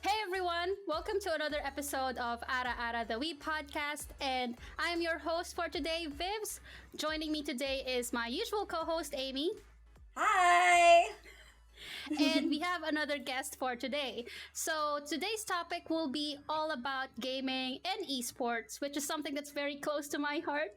Hey everyone, welcome to another episode of Ara Ara the We podcast, and I'm your host for today, Vivz. Joining me today is my usual co-host, Amy, Hi! and we have another guest for today. So today's topic will be all about gaming and esports, which is something that's very close to my heart.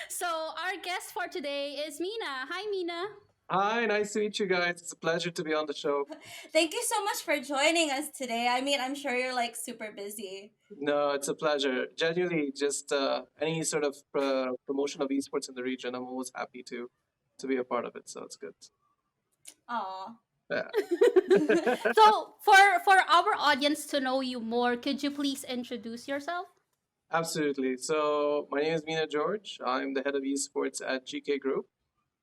So our guest for today is Mina. Hi, Mina. Hi, nice to meet you guys. It's a pleasure to be on the show. Thank you so much for joining us today. I mean, I'm sure you're like super busy. No, it's a pleasure. Genuinely, just any sort of promotion of esports in the region, I'm always happy to be a part of it. So it's good. Aw. Yeah, So for our audience to know you more, could you please introduce yourself? absolutely. So my name is Meena George. I'm the head of esports at Geekay Group.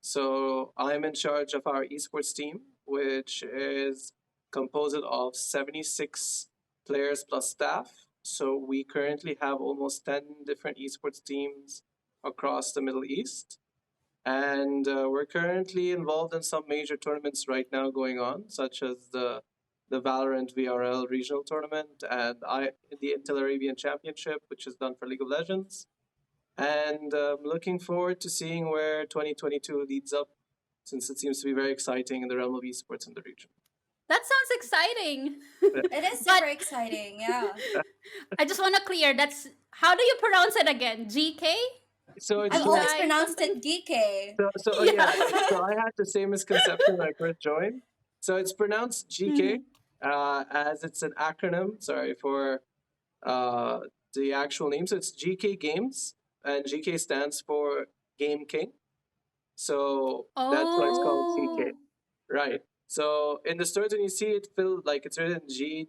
So I'm in charge of our esports team, which is composed of 76 players plus staff. So we currently have almost 10 different esports teams across the Middle East. And we're currently involved in some major tournaments right now going on, such as the Valorant VRL regional tournament and the Intel Arabian Championship, which is done for League of Legends. And looking forward to seeing where 2022 leads up, since it seems to be very exciting in the realm of esports in the region. That sounds exciting. It is But super exciting, yeah. I just want to clear that's how do you pronounce it again? GK? So it's I've Geekay always pronounced something? it DK. yeah. Yeah. So I had the same misconception when I first joined. So it's pronounced GK, as it's an acronym. Sorry for uh, the actual name. So it's GK Games, and GK stands for Game King. So that's why it's called GK. Oh. Right. So in the stores, when you see it filled like it's written GEEKAY,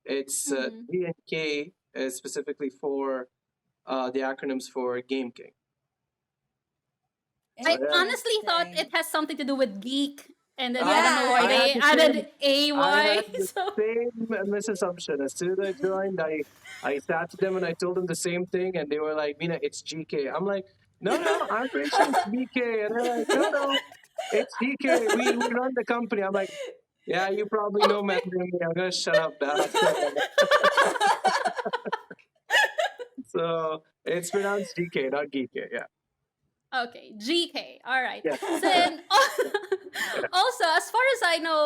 it's Mhm. G and K is specifically for the acronyms for Game King. So I yeah, honestly thought Interesting. it has something to do with geek, and then I I don't know Yeah, why I yeah. had they the same added I had AY. the So same misassumption. As soon as I joined, I sat to them and I told them the same thing, and they were like, "Mina, it's GK." I'm like, "No, no, I'm pretty sure it's BK," and they're like, "No, no, it's GK. We run the company." I'm like, "Yeah, you probably know better okay. than me. I'm gonna shut up now." So it's pronounced GK, not GK. Yeah, Okay, GK. All right. yeah, So yeah. then, also, as far as I know,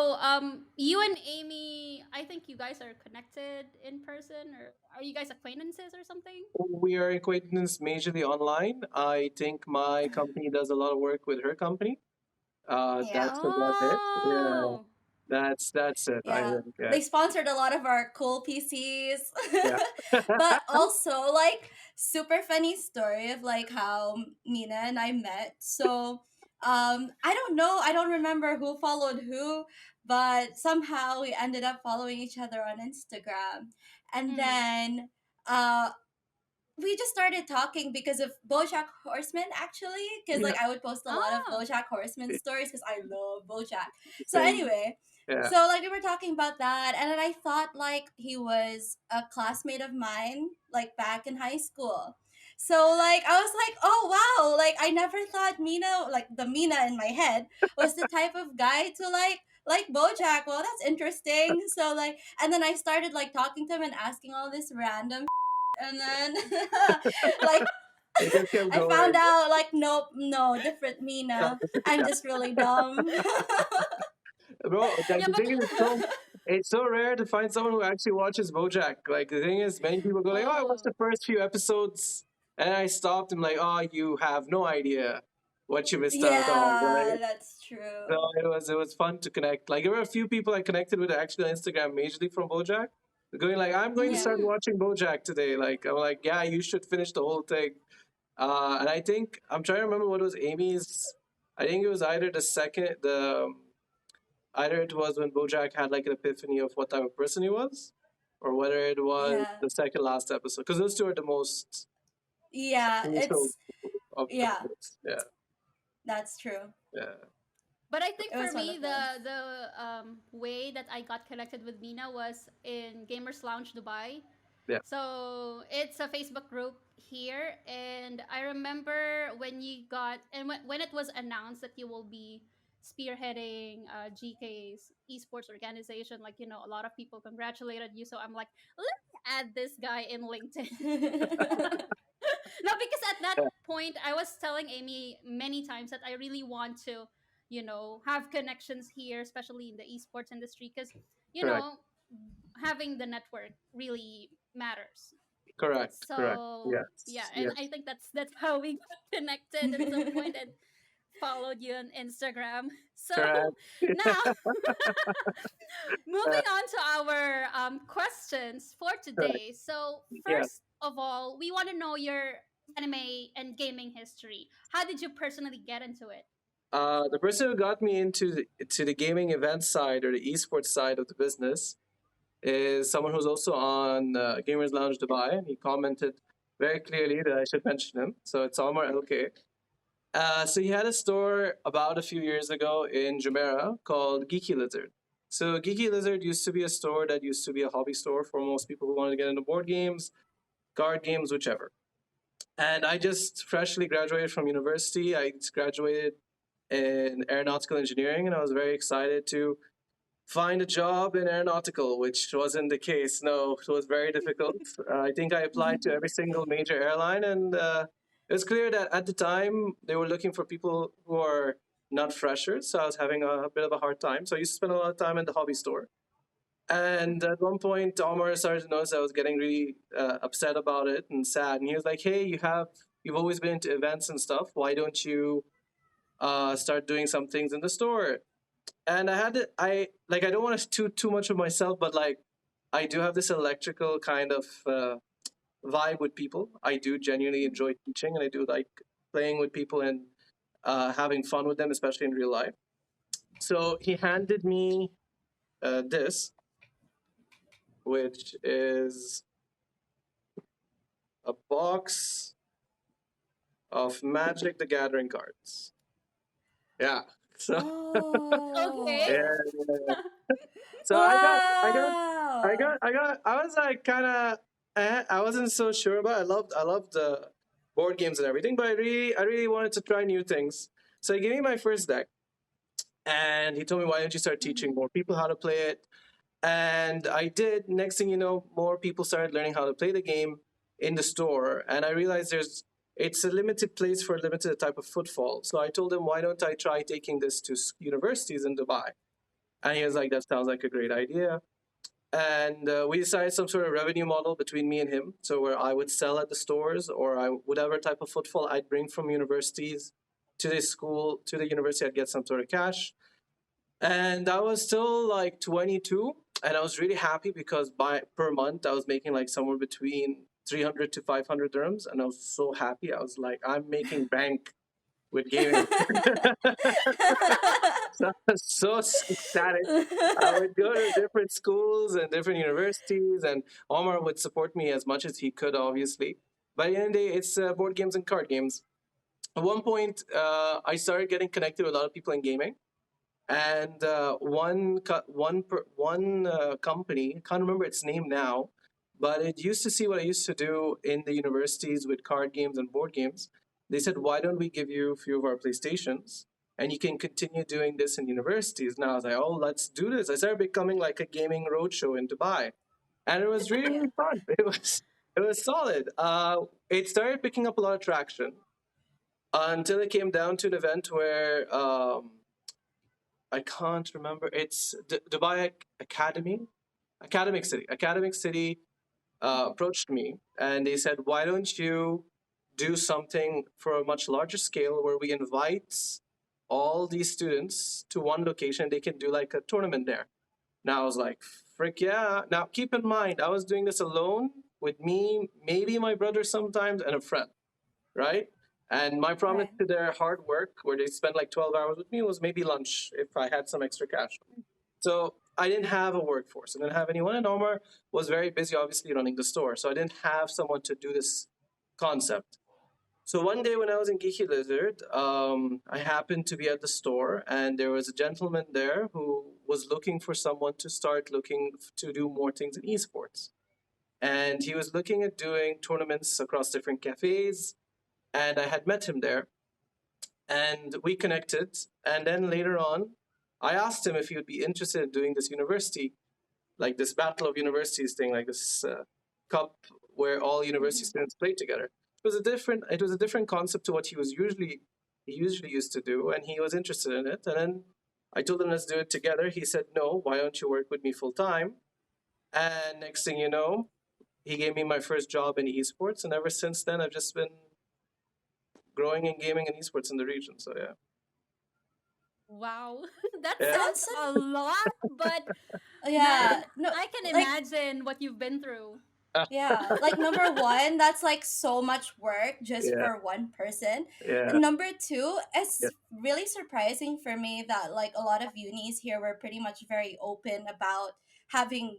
you and Amy, I think you guys are connected in person, or are you guys acquaintances or something? We are acquaintances majorly online. I think my company does a lot of work with her company. Yeah, That's about it. Yeah, Oh. that's it. I yeah. think. Yeah, They sponsored a lot of our cool PCs. yeah. But also, like, super funny story of like how Mina and I met. So, I don't know, I don't remember who followed who, but somehow we ended up following each other on Instagram. And Mm. then, we just started talking because of BoJack Horseman, actually, because Yeah, like I would post a lot of Oh. BoJack Horseman stories because I love BoJack. So same. anyway, Yeah, so like we were talking about that, and then I thought like he was a classmate of mine, like back in high school. So like I was like, oh wow, like I never thought Mina, like the Mina in my head, was the type of guy to like BoJack. Well, that's interesting. So like, and then I started like talking to him and asking all this random and then like it just kept I found going. out like nope, no, different Not Mina. the same. I'm Yeah, just really dumb. bro. Like Yeah, the but thing is, it's so rare to find someone who actually watches BoJack. Like the thing is, many people go like, "Oh, I watched oh. the first few episodes," and I stopped. I'm like, "Oh, you have no idea what you missed out on." Yeah, Right? that's So true. it was fun to connect. Like there were a few people I connected with actually on Instagram, majorly from BoJack. Going like, I'm going to Yeah. start Mm. watching BoJack today. Like I'm like, yeah, you should finish the whole thing. And I think I'm trying to remember what was Amy's. I think it was either it was when BoJack had like an epiphany of what type of person he was, or whether it was Yeah. the second last episode. Because those two are the most Yeah, crucial it's of yeah, this. Yeah, that's true. yeah, But I think It for was one me, of those. the way that I got connected with Mina was in Gamers Lounge Dubai. yeah. So it's a Facebook group here, and I remember when you got and when it was announced that you will be spearheading GK's esports organization. Like, a lot of people congratulated you. So I'm like, let me add this guy in LinkedIn. No, because at that Yeah, point, I was telling Amy many times that I really want to, have connections here, especially in the esports industry, because, you correct, know, having the network really matters. correct, correct. So yeah, Yes, and I yes, think that's how we got connected at some point and followed you on Instagram. So correct. now, moving on to our questions for Correct. today. So Yes. first of all, we want to know your anime and gaming history. How did you personally get into it? The person who got me into the gaming event side or the esports side of the business is someone who's also on Gamers Lounge Dubai, and he commented very clearly that I should mention him. So it's Omar LK. So he had a store about a few years ago in Jumeirah called Geeky Lizard. So Geeky Lizard used to be a store that used to be a hobby store for most people who wanted to get into board games, card games, whichever. And I just freshly graduated from university. I just graduated in aeronautical engineering, and I was very excited to find a job in aeronautical, which wasn't the case. No, it was very difficult. I think I applied to every single major airline, and it was clear that at the time they were looking for people who are not freshers. So I was having a bit of a hard time. So I used to spend a lot of time in the hobby store. And at one point, Omar started to notice I was getting really upset about it and sad. And he was like, "Hey, you've always been into events and stuff. Why don't you start doing some things in the store?" And I don't want to toot too much of myself, but like I do have this electrical kind of vibe with people. I do genuinely enjoy teaching, and I do like playing with people and having fun with them, especially in real life. So he handed me this, which is a box of Magic the Gathering cards. Yeah. So Okay. Oh. yeah. So Wow. I was like kind of, I wasn't so sure about. I loved the board games and everything, but I really wanted to try new things. So he gave me my first deck, and he told me, "Why don't you start teaching Mhm. more people how to play it?" And I did. Next thing you know, more people started learning how to play the game in the store, and I realized it's a limited place for a limited type of footfall. So I told him, "Why don't I try taking this to universities in Dubai?" And he was like, "That sounds like a great idea." And we decided some sort of revenue model between me and him, so where I would sell at the stores, or whatever type of footfall I'd bring from universities to the school to the university, I'd get some sort of cash. And I was still like 22, and I was really happy because by per month I was making like somewhere between 300 to 500 dirhams, and I was so happy. I was like, I'm making bank with gaming. So I was so ecstatic. I would go to different schools and different universities, and Omar would support me as much as he could, obviously. By the end of the day, it's board games and card games. At one point, I started getting connected with a lot of people in gaming, and one company, I can't remember its name now, but it used to see what I used to do in the universities with card games and board games. They said, "Why don't we give you a few of our PlayStations, and you can continue doing this in universities?" Now I was like, "Oh, let's do this." I started becoming like a gaming roadshow in Dubai, and it was really Yeah. really fun. It was solid. It started picking up a lot of traction until it came down to an event where I can't remember. It's Dubai Academic City. Academic City approached me, and they said, "Why don't you do something for a much larger scale where we invite all these students to one location? They can do like a tournament there." Now I was like, "Frick yeah!" Now keep in mind, I was doing this alone with me, maybe my brother sometimes, and a friend, right? And my promise Right. to their hard work, where they spent like 12 hours with me, was maybe lunch if I had some extra cash. So I didn't have a workforce. I didn't have anyone. And Omar was very busy, obviously, running the store. So I didn't have someone to do this concept. So one day when I was in Geeky Lizard, I happened to be at the store, and there was a gentleman there who was looking for someone to start looking to do more things in esports. And he was looking at doing tournaments across different cafes, and I had met him there. and we connected. And then later on, I asked him if he would be interested in doing this university, like this battle of universities thing, like this cup where all university Mhm. students play together. It was a different concept to what he usually used to do, and he was interested in it. And then I told him, let's do it together. He said, no, why don't you work with me full time? And next thing you know, he gave me my first job in esports, and ever since then, I've just been growing in gaming and esports in the region. So yeah, Wow, that yeah, sounds That's a lot, but man, yeah. No, I can like imagine what you've been through. yeah, like number one, that's like so much work just yeah, for one person. yeah, And number two, yeah, it's really surprising for me that like a lot of unis here were pretty much very open about having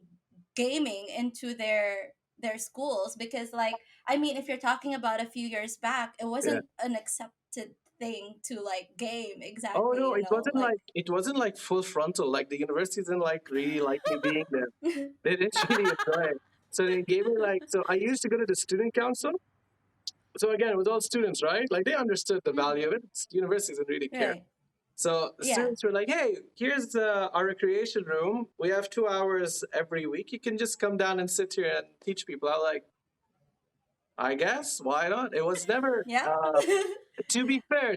gaming into their schools because like I mean if you're talking about a few years back, it yeah. wasn't an accepted thing to like game Oh exactly, no, you it know, wasn't like like it wasn't like full frontal. Like the university didn't like really like me being there. They didn't really enjoy it. So they gave me like so I used to go to the student council. So again, it was all students, right? Like they understood the value Mhm. of it. Universities didn't really care. right. So the Yeah. students were like, "Hey, here's our recreation room. We have 2 hours every week. You can just come down and sit here and teach people." I was like, "I guess why not?" It was never. Yeah. To be fair,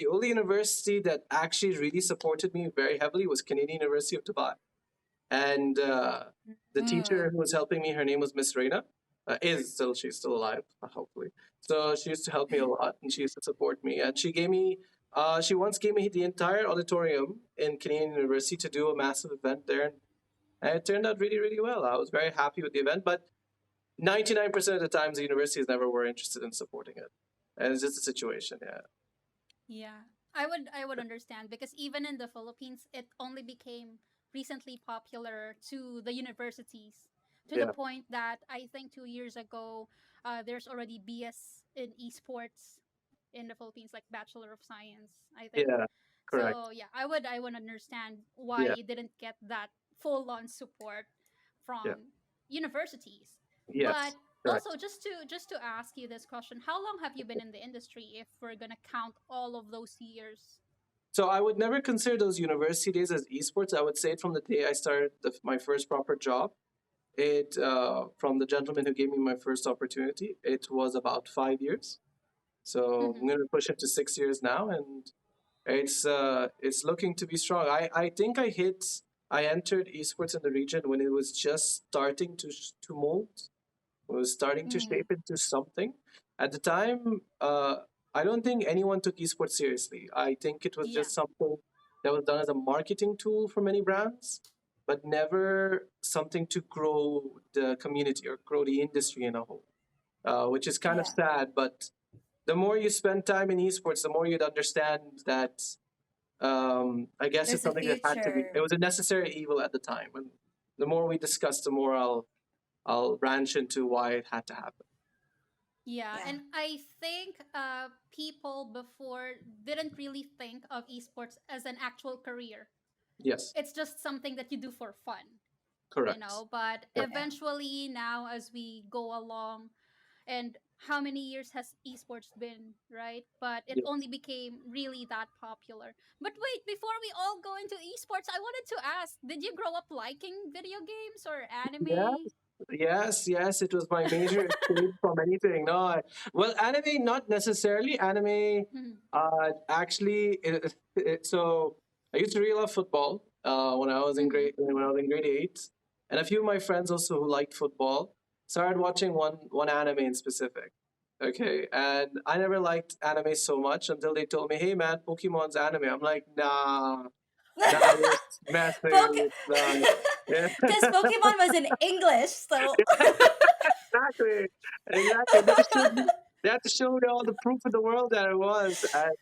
the only university that actually really supported me very heavily was Canadian University of Dubai, and the teacher Mm. who was helping me, her name was Miss Reina. She's still alive, hopefully. So she used to help me a lot, and she used to support me. And she once gave me the entire auditorium in Canadian University to do a massive event there, and it turned out really, really well. I was very happy with the event, but 99% of the times the universities never were interested in supporting it, and it's just a situation. Yeah, Yeah, I would understand because even in the Philippines, it only became recently popular to the universities to the yeah, point that I think 2 years ago, there's already BS in esports in the Philippines, like Bachelor of Science, I think. yeah, correct. So yeah, I would understand why Yeah, you didn't get that full on support yeah, from universities. But yes, also correct. just to ask you this question, how long have you been in the industry if we're gonna count all of those years? So I would never consider those university days as esports. I would say it from the day I started my first proper job. It from the gentleman who gave me my first opportunity. It was about 5 years. So I'm Mm-hmm. going to push it to 6 years now, and it's looking to be strong. I entered esports in the region when it was just starting to mold. It was starting to Mm. shape into something. At the time, I don't think anyone took esports seriously. I think it was Yeah. just something that was done as a marketing tool for many brands, but never something to grow the community or grow the industry in a whole. Which is kind of Yeah. sad, but the more you spend time in esports, the more you'd understand that. I guess it's There's a something that had to be. It future. was a necessary evil at the time, and the more we discuss, the more I'll branch into why it had to happen. Yeah, Yeah. and I think people before didn't really think of esports as an actual career. Yes, It's just something that you do for fun, correct. but Yep. Yeah. eventually now as we go along, and how many years has esports been, right? But it Yes. only became really that popular. But wait, before we all go into esports, I wanted to ask, did you grow up liking video games or Yes. anime? Yes. It was my major escape from anything. No, well, anime not necessarily. Anime, actually, so I used to really love football. When I was in Mm-hmm. grade 8, and a few of my friends also who liked football started watching one anime in specific. Okay, and I never liked anime so much until they told me, "Hey, man, Pokemon's anime." I'm like, "Nah, nah, it's massive. Poke- It's not." Yeah. Because Pokemon was in English, so Exactly. Exactly. They had to show me all the proof in the world that it was. And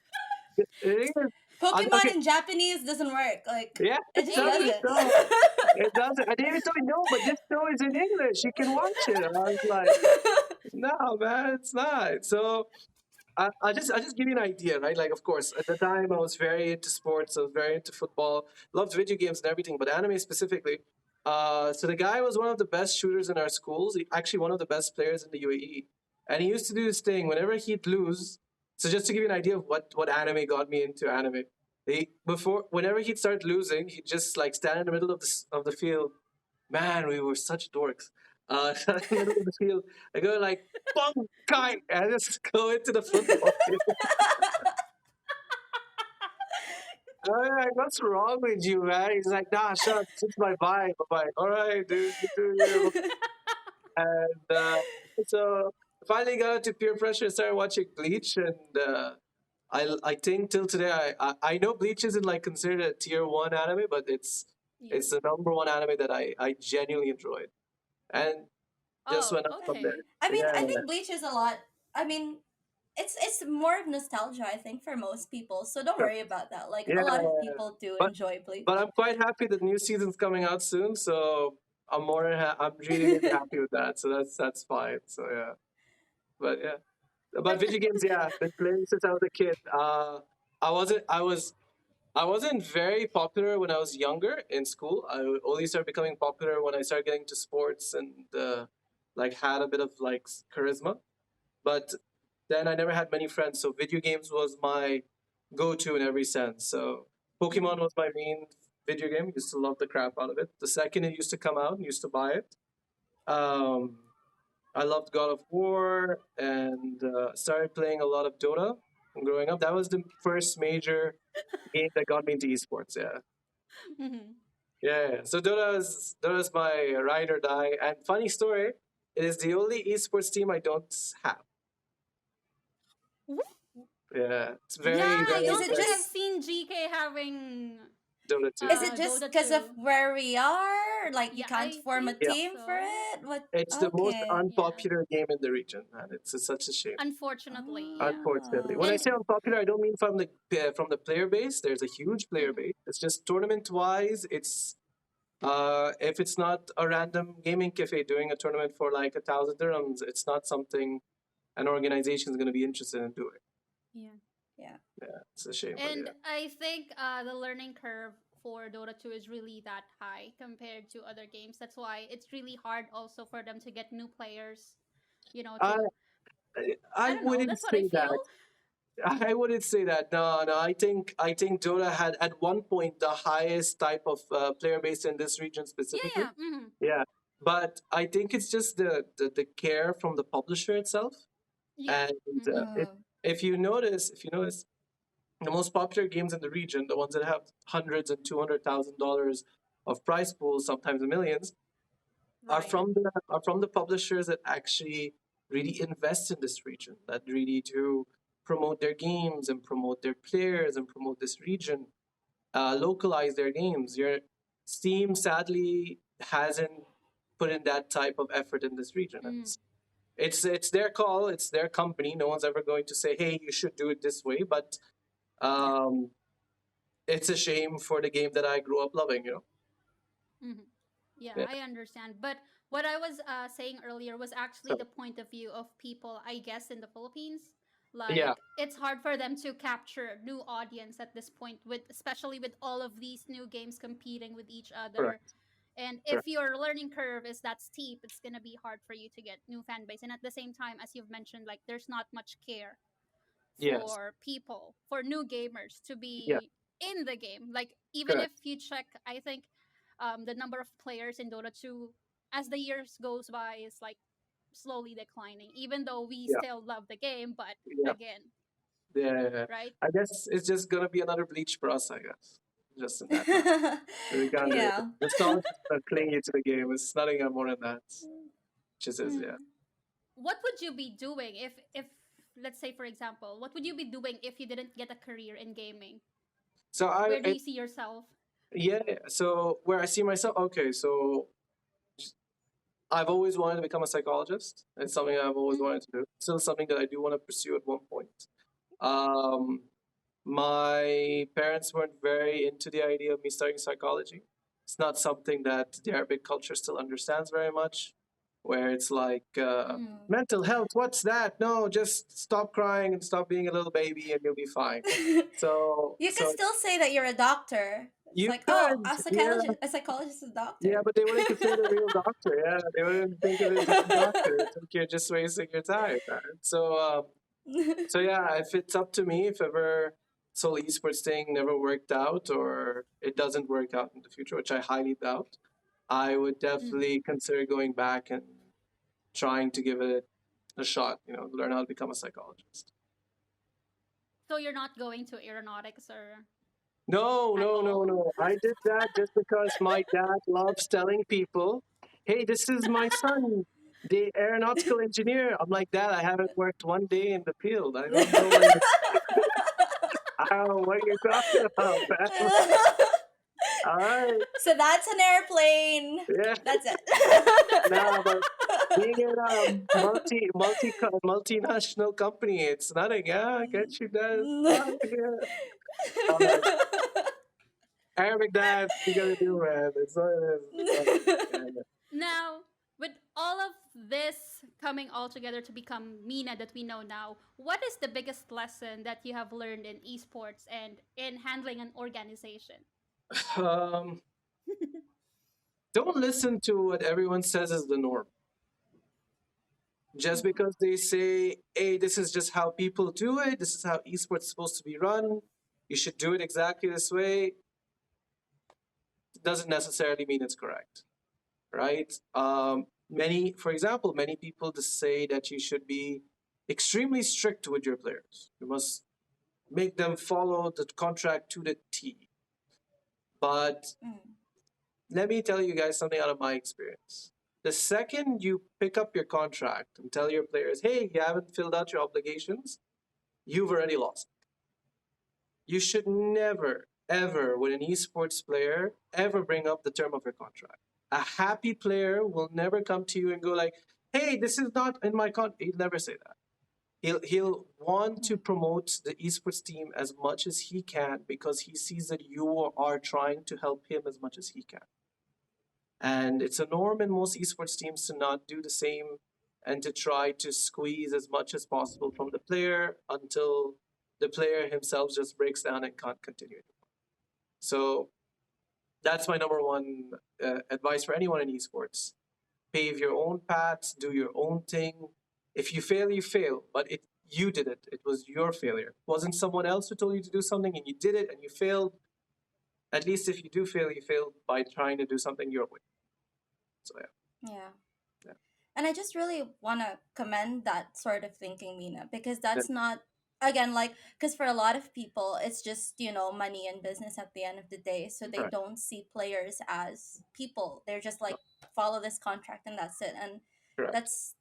it is. Pokemon Okay. in Japanese doesn't work. Like Yeah, it it just doesn't. doesn't. No, it doesn't. And they even told me, no, but this show is in English. You can watch it. And I was like, no, man, it's not. So I'll just give you an idea, right? Like, of course, at the time I was very into sports. I was very into football. Loved video games and everything, but anime specifically. So the guy was one of the best shooters in our schools. Actually, one of the best players in the UAE. And he used to do this thing whenever he'd lose. So just to give you an idea of what anime got me into anime, whenever he'd start losing, he'd just like stand in the middle of the field. Man, we were such dorks. Stand in the middle of the field. I go like, "Bong kai," and I just go into the football field. I'm like, what's wrong with you, man? He's like, nah, shut up. It's my vibe. I'm like, all right, dude, you do you. And so finally got into peer pressure, started watching Bleach, and I think till today I know Bleach isn't like considered a tier one anime, but Yeah. it's the number one anime that I genuinely enjoyed, and just Oh, went up from there. okay. I mean, I Yeah, think Bleach is a lot. I mean, it's more of nostalgia, I think, for most people. So don't sure. worry about that. Like Yeah, a lot of people do but enjoy but Bleach. I'm quite happy that new season's coming out soon, so I'm really really happy with that. So that's fine. So yeah, but yeah. But But video games, yeah, been playing since I was a kid. I wasn't. I wasn't very popular when I was younger in school. I only started becoming popular when I started getting to sports and like had a bit of like charisma. But then I never had many friends, so video games was my go-to in every sense. So Pokemon was my main video game. Used to love the crap out of it. The second it used to come out, used to buy it. Um, I loved God of War and started playing a lot of Dota growing up. That was the first major game that got me into esports. Yeah, Mhm. yeah. So Dota is my ride or die. And funny story, it is the only esports team I don't have. What? Yeah, it's Yeah, very I very is don't it think very I've just seen GK having Dota is 2. it just Dota because of 2. where we are? Like you Yeah, can't I form a think Yeah, team for so. it? What? it's the most Okay. Yeah. unpopular game in the region, and it's such a shame. Unfortunately, yeah. Unfortunately, when I And Oh. say unpopular, I don't mean from the player base. There's a huge player mhm, base. It's just tournament wise. It's if it's not a random gaming cafe doing a tournament for like 1,000 dirhams, it's not something an organization is going to be interested in doing. yeah. Yeah. Yeah, it's a shame, but And yeah. I think the learning curve for Dota 2 is really that high compared to other games. That's why it's really hard also for them to get new players, I to I I don't know, wouldn't that's what I say feel. that. I wouldn't say that. No, no. I think Dota had at one point the highest type of player base in this region Yeah, specifically. yeah. Mhm. Yeah, but I think it's just the care from the publisher itself. Yeah. And Mhm. Oh. if you notice, the most popular games in the region, the ones that have hundreds and $200,000 of prize pools, sometimes millions, Right. are from the publishers that actually really invest in this region, that really do promote their games and promote their players and promote this region, localize their games. Your Steam sadly hasn't put in that type of effort in this region, and Mm. it's their call, it's their company. No one's ever going to say, "Hey, you should do it this way." But Yeah. um, it's a shame for the game that I grew up loving. You know? Mhm. Yeah, Yeah. I understand. But what I was saying earlier was actually So the point of view of people, I guess, in the Philippines. yeah, Like, it's hard for them to capture a new audience at this point, with especially with all of these new games competing with each other. correct, And if correct. your learning curve is that steep, it's gonna be hard for you to get new fan base. And at the same time, as you've mentioned, like there's not much care Yes, for people, for new gamers to yeah, be in the game. Like even if correct. you check, I think the number of players in Dota 2 as the years goes by is like slowly declining, even though we Yeah, still love the game. But yeah, again, yeah. right? I guess it's just gonna be another bleach for us. I guess just in that matter. We can't do it. Yeah. The songs are clinging to the game. It's nothing more than that. Just is yeah. Hmm. What would you be doing if let's say for example, what would you be doing if you didn't get a career in gaming? So Where do you see yourself? yeah. So where I see myself, okay. So I've always wanted to become a psychologist. It's something I've always Hmm. wanted to do. Still something that I do want to pursue at one point. Um, my parents weren't very into the idea of me studying psychology. It's not something that the Arabic culture still understands very much, where it's like Mm. mental health. What's that? No, just stop crying and stop being a little baby, and you'll be fine. So, You could so still say that you're a doctor. It's you like, oh, could, yeah, a psychologist is a yeah, doctor. but they wouldn't consider it a real doctor. Yeah, they wouldn't think of it as a real doctor. It's like you're just wasting your time, man. So, So yeah, if it's up to me, if ever this whole esports thing never worked out or it doesn't work out in the future, which I highly doubt, I would Mm. definitely consider going back and trying to give it a shot. Learn how to become a psychologist. So you're not going to aeronautics or No, at no, no, all? no. I did that just because my dad loves telling people, "Hey, this is my son, the aeronautical engineer." I'm like, "Dad, I haven't worked one day in the field. I don't know what I don't know what you're talking about, man." All right, So that's an airplane. yeah, That's it. nah, but being in a multinational company, it's nothing. Yeah, I get you, Dad. Yeah. I'm like, Arabic dad, you gotta do, man. It's what it is. It's what it is. Yeah. Now, with all of this coming all together to become Mina that we know now, what is the biggest lesson that you have learned in esports and in handling an organization? Um, don't listen to what everyone says is the norm. Just Mhm. because they say, "Hey, this is just how people do it. This is how esports is supposed to be run. You should do it exactly this way," doesn't necessarily mean it's correct, right? For example, many people just say that you should be extremely strict with your players. You must make them follow the contract to the T. But Mm, let me tell you guys something out of my experience. The second you pick up your contract and tell your players, "Hey, you haven't filled out your obligations," you've already lost. You should never, ever, with an esports player, ever bring up the term of your contract. A happy player will never come to you and go like, "Hey, this is not in my contract." He'll never say that. He'll want to mm, promote the esports team as much as he can because he sees that you are trying to help him as much as he can. And it's a norm in most esports teams to not do the same and to try to squeeze as much as possible from the player until the player himself just breaks down and can't continue. So that's my number one advice for anyone in esports. Pave your own paths, do your own thing. If you fail, you fail, but you did it. It was your failure. It wasn't someone else who told you to do something and you did it and you failed. At least if you do fail, you failed by trying to do something your way. So yeah. yeah. Yeah. And I just really want to commend that sort of thinking, Mina, because Yeah. that's not, again, like, because for a lot of people, it's just, money and business at the end of the day. So they Correct. don't see players as people. They're just like, follow this contract and that's it. And Correct.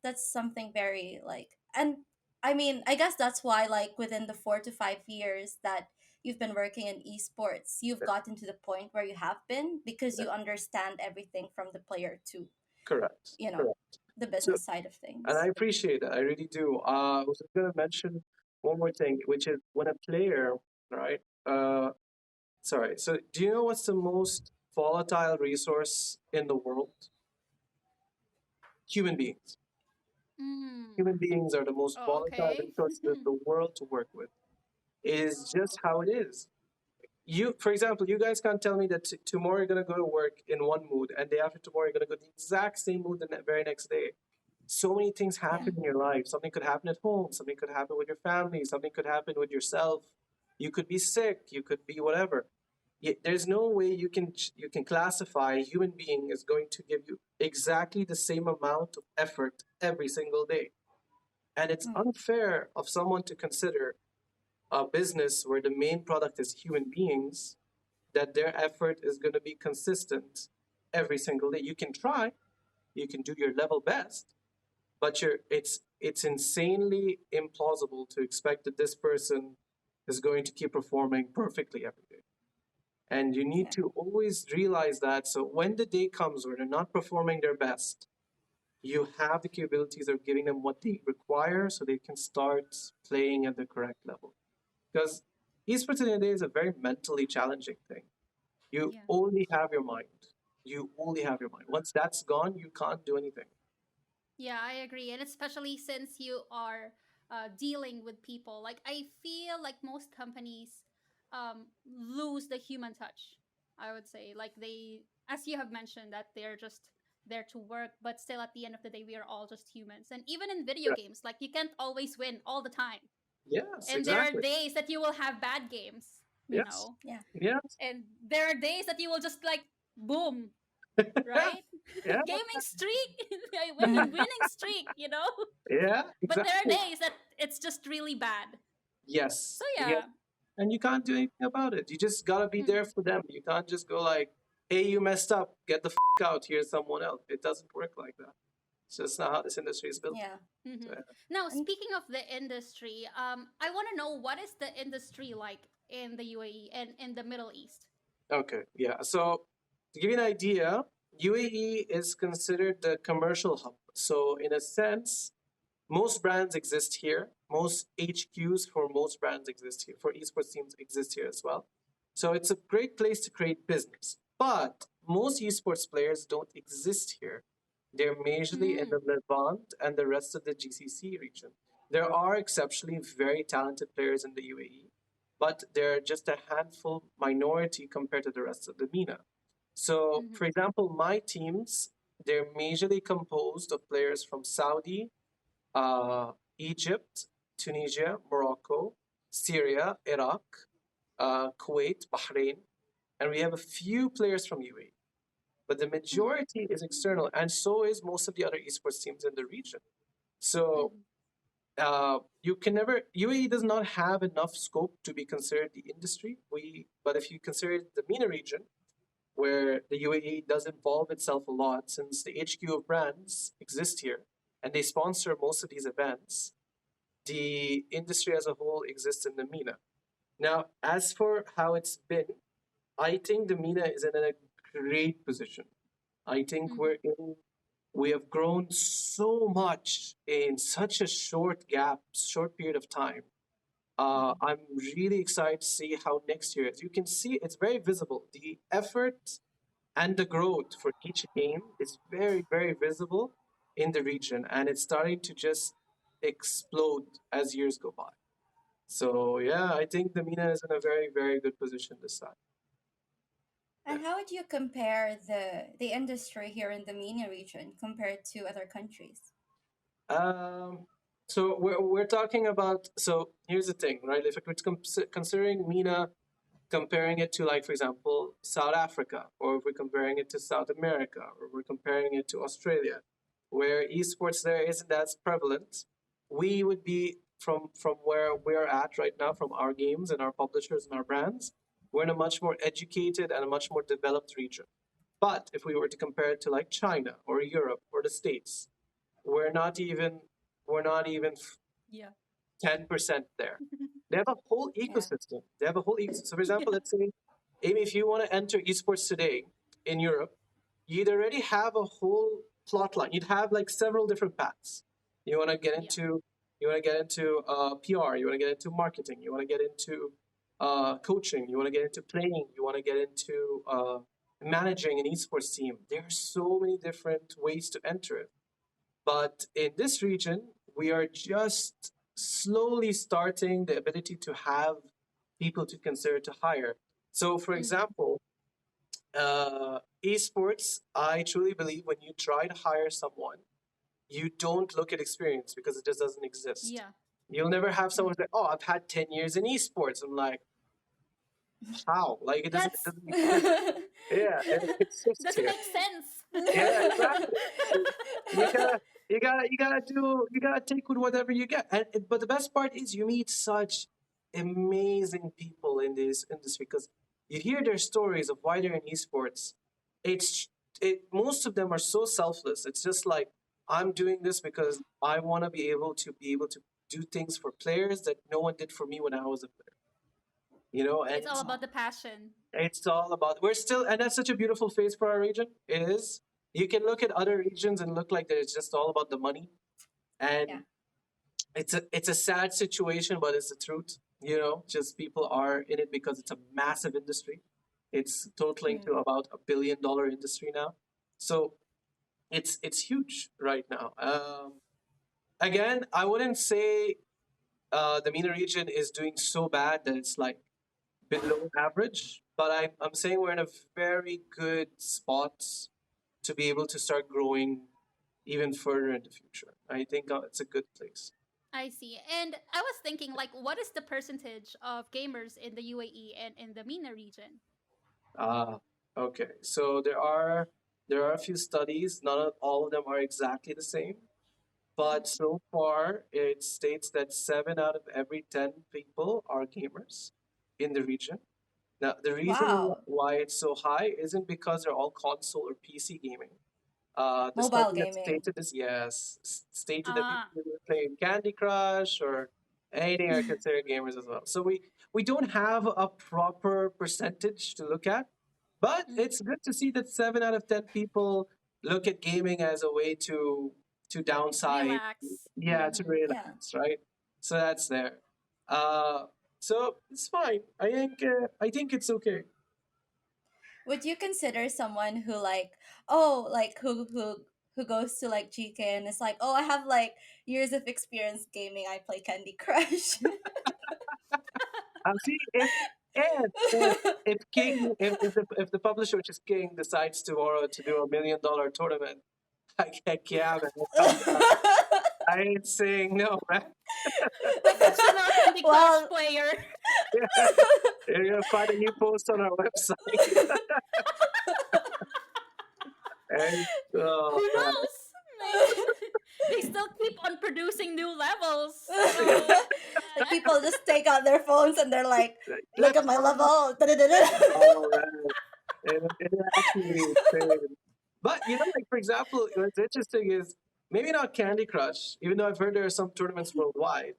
that's something very, like, and I mean, I guess that's why, like, within the 4 to 5 years that you've been working in esports, you've Yeah. gotten to the point where you have been because Yeah. you understand everything from the player to, Correct. you know, Correct. the So, business side of and I things. appreciate that. I really do. I was going to mention one more thing, which is when a player, right? Sorry. So, do you know what's the most volatile resource in the world? Human beings. Mm. Human beings are the most Oh, volatile okay. resource in the world to work with. It is just how it is. For example, you guys can't tell me that tomorrow you're going to go to work in one mood and day after tomorrow you're going to go the exact same mood the very next day. So many things Yeah. happen in your life. Something could happen at home, something could happen with your family, something could happen with yourself. You could be sick, you could be whatever. There's no way you can classify a human being is going to give you exactly the same amount of effort every single day. And it's Mm, unfair of someone to consider a business where the main product is human beings that their effort is going to be consistent every single day. You can try, you can do your level best, but it's insanely implausible to expect that this person is going to keep performing perfectly every day. And you need yeah. to always realize that. So when the day comes where they're not performing their best, you have the capabilities of giving them what they require so they can start playing at the correct level. Because esports in the day is a very mentally challenging thing. You Yeah. only have your mind. You only have your mind. Once that's gone, you can't do anything. Yeah, I agree. And especially since you are dealing with people, like I feel like most companies lose the human touch. I would say, like they, as you have mentioned, that they're just there to work, but still at the end of the day, we are all just humans. And even in video Yeah, games, like you can't always win all the time. Yes, And there are exactly. days that you will have bad games, you Yes, know. Yeah. yes, And there are days that you will just like boom, yeah, right? yeah, Gaming streak, Mhm. winning streak, you know. yeah, But there are exactly. days that it's just really bad. So Yes, yes. yeah. And you can't do anything about it. You just gotta be there Mhm. for them. You can't just go like, "Hey, you messed up. Get the out. Here's someone else." It doesn't work like that. It's just not how this industry is built. Yeah. So, Mhm. yeah. Now, And speaking of the industry, I want to know what is the industry like in the UAE and in the Middle East. Okay, yeah. So to give you an idea, UAE is considered the commercial hub. So in a sense, most brands exist here. Most HQs for most brands exist here. For esports teams exist here as well. So it's a great place to create business. But most esports players don't exist here. They're majorly in Mm. the Levant and the rest of the GCC region. There are exceptionally very talented players in the UAE, but they're just a handful minority compared to the rest of the MENA. So, Mhm. for example, my teams, they're majorly composed of players from Saudi, uh, Egypt, Tunisia, Morocco, Syria, Iraq, Kuwait, Bahrain, and we have a few players from UAE. But the Mhm. majority is external, and so is most of the other esports teams in the region. So Mhm. you can never UAE does not have enough scope to be considered the industry. But if you consider the MENA region, where the UAE does involve itself a lot, since the HQ of brands exist here and they sponsor most of these events, the industry as a whole exists in the MENA. Now, as for how it's been, I think the MENA is in a great position. I think Mhm. we have grown so much in such a short period of time. Mhm. I'm really excited to see how next year, as you can see, it's very visible. The effort and the growth for each game is very, very visible in the region, and it's starting to just explode as years go by. So yeah, I think the MENA is in a very, very good position this time. Yeah. and how would you compare the industry here in the MENA region compared to other countries? Um, so we're talking about. So here's the thing, right? If we're considering MENA, comparing it to, like, for example, South Africa, or if we're comparing it to South America, or we're comparing it to Australia, where esports there isn't as prevalent, we would be from where we're at right now, from our games and our publishers and our brands, we're in a much more educated and a much more developed region. But if we were to compare it to like China or Europe or the States, we're not even we're not even Yeah. 10% there. They have a whole Yeah. ecosystem. They have a whole ecosystem. So, for example, Yeah. let's say, Amy, if you want to enter esports today in Europe, you'd already have a whole plot line. You'd have like several different paths. You want to get Yeah. into you want to get into PR. You want to get into marketing. You want to get into coaching. You want to get into playing. You want to get into managing an esports team. There are so many different ways to enter it. But in this region, we are just slowly starting the ability to have people to consider to hire. So, for Mhm. example, esports, I truly believe when you try to hire someone, you don't look at experience because it just doesn't exist. Yeah. You'll never have someone Mhm. say, "Oh, I've had 10 years in esports." I'm like, how? Like it That's doesn't exist. Yeah, it exists doesn't here. make sense. Yeah, exactly. You gotta, you gotta take with whatever you get. But the best part is you meet such amazing people in this industry because you hear their stories of why they're in esports. It's most of them are so selfless. It's just like I'm doing this because I want to be able to do things for players that no one did for me when I was a player. And It's all about the passion. it's all about we're still, and that's such a beautiful phase for our region. It is. You can look at other regions and look like that it's just all about the money, and Yeah. it's a sad situation, but it's the truth. Just people are in it because it's a massive industry. It's totaling to Mm. about $1 billion industry now, so it's huge right now. Again, I wouldn't say the MENA region is doing so bad that it's like below average, but I'm saying we're in a very good spot to be able to start growing even further in the future. I think it's a good place. I see. And I was thinking, like, what is the percentage of gamers in the UAE and in the MENA region? Ah, okay. So there are a few studies. Not all of them are exactly the same, but Mhm. so far it states that 7 out of every 10 people are gamers in the region. Now, the reason Wow. why it's so high isn't because they're all console or PC gaming. The Mobile study that gaming. stated is stated that people Ah, who are playing Candy Crush or anything are considered gamers as well. So we don't have a proper percentage to look at, but mhm. it's good to see that 7 out of 10 people look at gaming as a way to downside, Relax. yeah, to Hmm. Yeah. relax, right? So that's there. Uh, so it's fine. I think it's okay. Would you consider someone who like, oh, like who goes to like GK and is like, oh, I have like years of experience gaming. I play Candy Crush. See if King if the publisher, which is King, decides tomorrow to do $1 million tournament, heck yeah, man, I ain't saying no, right? Professional Candy Crush Well, player. Yeah, you're gonna find a new post on our website. And Who oh man, knows? Maybe they still keep on producing new levels. So, like people just take out their phones and they're like, look let's at my go. level. Da-da-da-da. Oh man, it actually insane. But like for example, what's interesting is maybe not Candy Crush, even though I've heard there are some tournaments worldwide.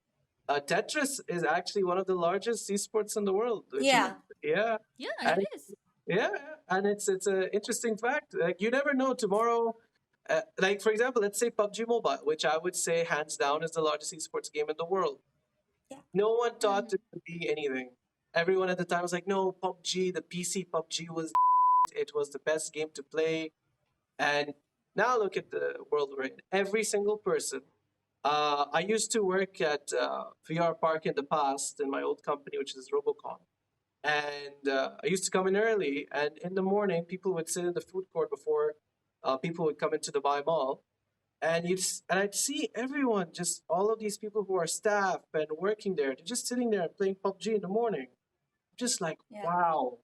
Tetris is actually one of the largest esports in the world. Which you know, Yeah. yeah, yeah, it and is. yeah, and it's an interesting fact. Like you never know tomorrow. Like for example, let's say PUBG Mobile, which I would say hands down is the largest esports game in the world. Yeah. No one thought it Hmm. to be anything. Everyone at the time was like, "No, PUBG, the PC PUBG was it was the best game to play." And now look at the world we're in. Every single person. I used to work at VR Park in the past in my old company, which is Robocon. And I used to come in early, and in the morning, people would sit in the food court before people would come into the buy mall. And I'd see everyone, just all of these people who are staff and working there, they're just sitting there and playing PUBG in the morning. Just like, Yeah. wow,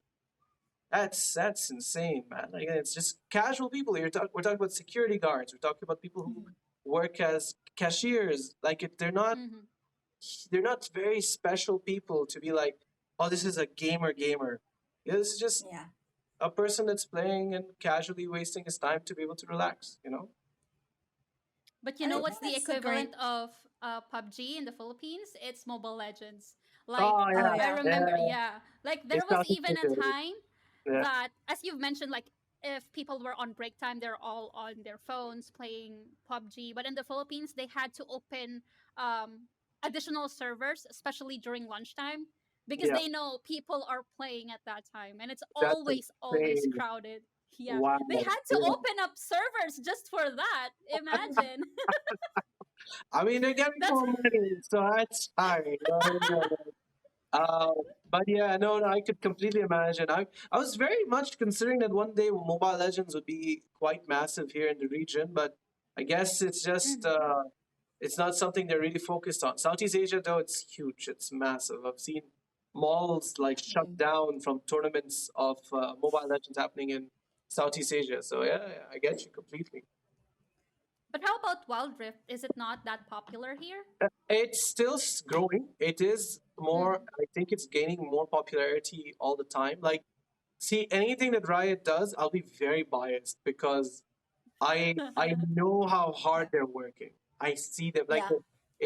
that's insane, man. Like it's just casual people. We're talking about security guards. We're talking about people who Mhm. work as cashiers. Like Hmm. they're not very special people to be like, oh, this is a gamer. Yeah, this is just Yeah. a person that's playing and casually wasting his time to be able to relax. You know? But you And know I what's think the that's a great. equivalent of PUBG in the Philippines? It's Mobile Legends. Like, Oh Oh yeah, I yeah. remember, yeah. yeah. Like, there It's was not even a good. time Yeah, that, as you've mentioned, like, if people were on break time, they're all on their phones playing PUBG. But in the Philippines, they had to open um, additional servers, especially during lunchtime, because yeah. they know people are playing at that time. And it's That's always insane. crowded. Yeah. Wow. They had to Yeah. open up servers just for that. Imagine. I mean, they're getting That's more money, so that's fine. Uh, but yeah, no, I could completely imagine. I was very much considering that one day Mobile Legends would be quite massive here in the region, but I guess Mhm. it's not something they're really focused on. Southeast Asia, though, it's huge. It's massive. I've seen malls like shut Mhm. down from tournaments of Mobile Legends happening in Southeast Asia. So yeah, I get you completely. But how about Wild Rift? Is it not that popular here? It's still growing. It is more. Hmm. I think it's gaining more popularity all the time. Like, see, anything that Riot does, I'll be very biased because I know how hard Yeah. they're working. I see them like Yeah.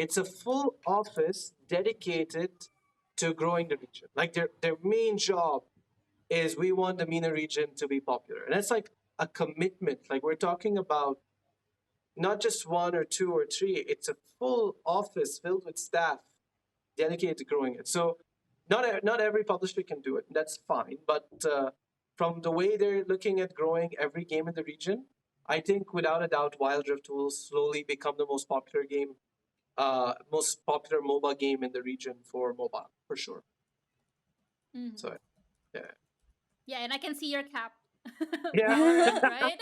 it's a full office dedicated to growing the region. Like their main job is we want the MENA region to be popular, and it's like a commitment. Like we're talking about not just one or two or three. It's a full office filled with staff dedicated to growing it. So not every publisher can do it. And that's fine. But from the way they're looking at growing every game in the region, I think without a doubt, Wild Rift will slowly become the most popular mobile game in the region for mobile for sure. Hmm. So yeah, Yeah, and I can see your cap. yeah, Valorant, right?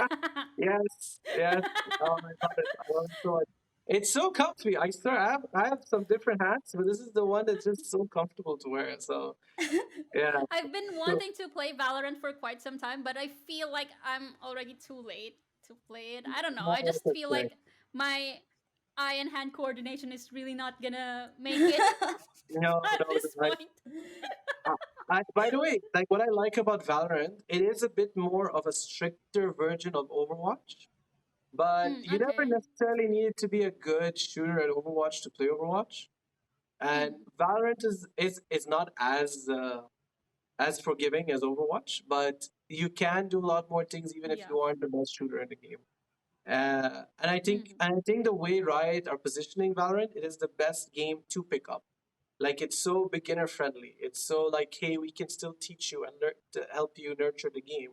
yes, yes. Oh, I love it. I love it so much. It's so comfy. I swear, I have some different hats, but this is the one that's just so comfortable to wear. So yeah. I've been So wanting to play Valorant for quite some time, but I feel like I'm already too late to play it. I don't know. no, I just it's feel okay. like my eye and hand coordination is really not gonna make it No, at no, this point. I, by the way, like what I like about Valorant, it is a bit more of a stricter version of Overwatch, but you never Okay. necessarily need to be a good shooter at Overwatch to play Overwatch. And Valorant is not as forgiving as Overwatch, but you can do a lot more things even if Yeah. you aren't the best shooter in the game. And I think Mm. and I think the way Riot are positioning Valorant, it is the best game to pick up. Like it's so beginner friendly. It's so like, hey, we can still teach you and to help you nurture the game.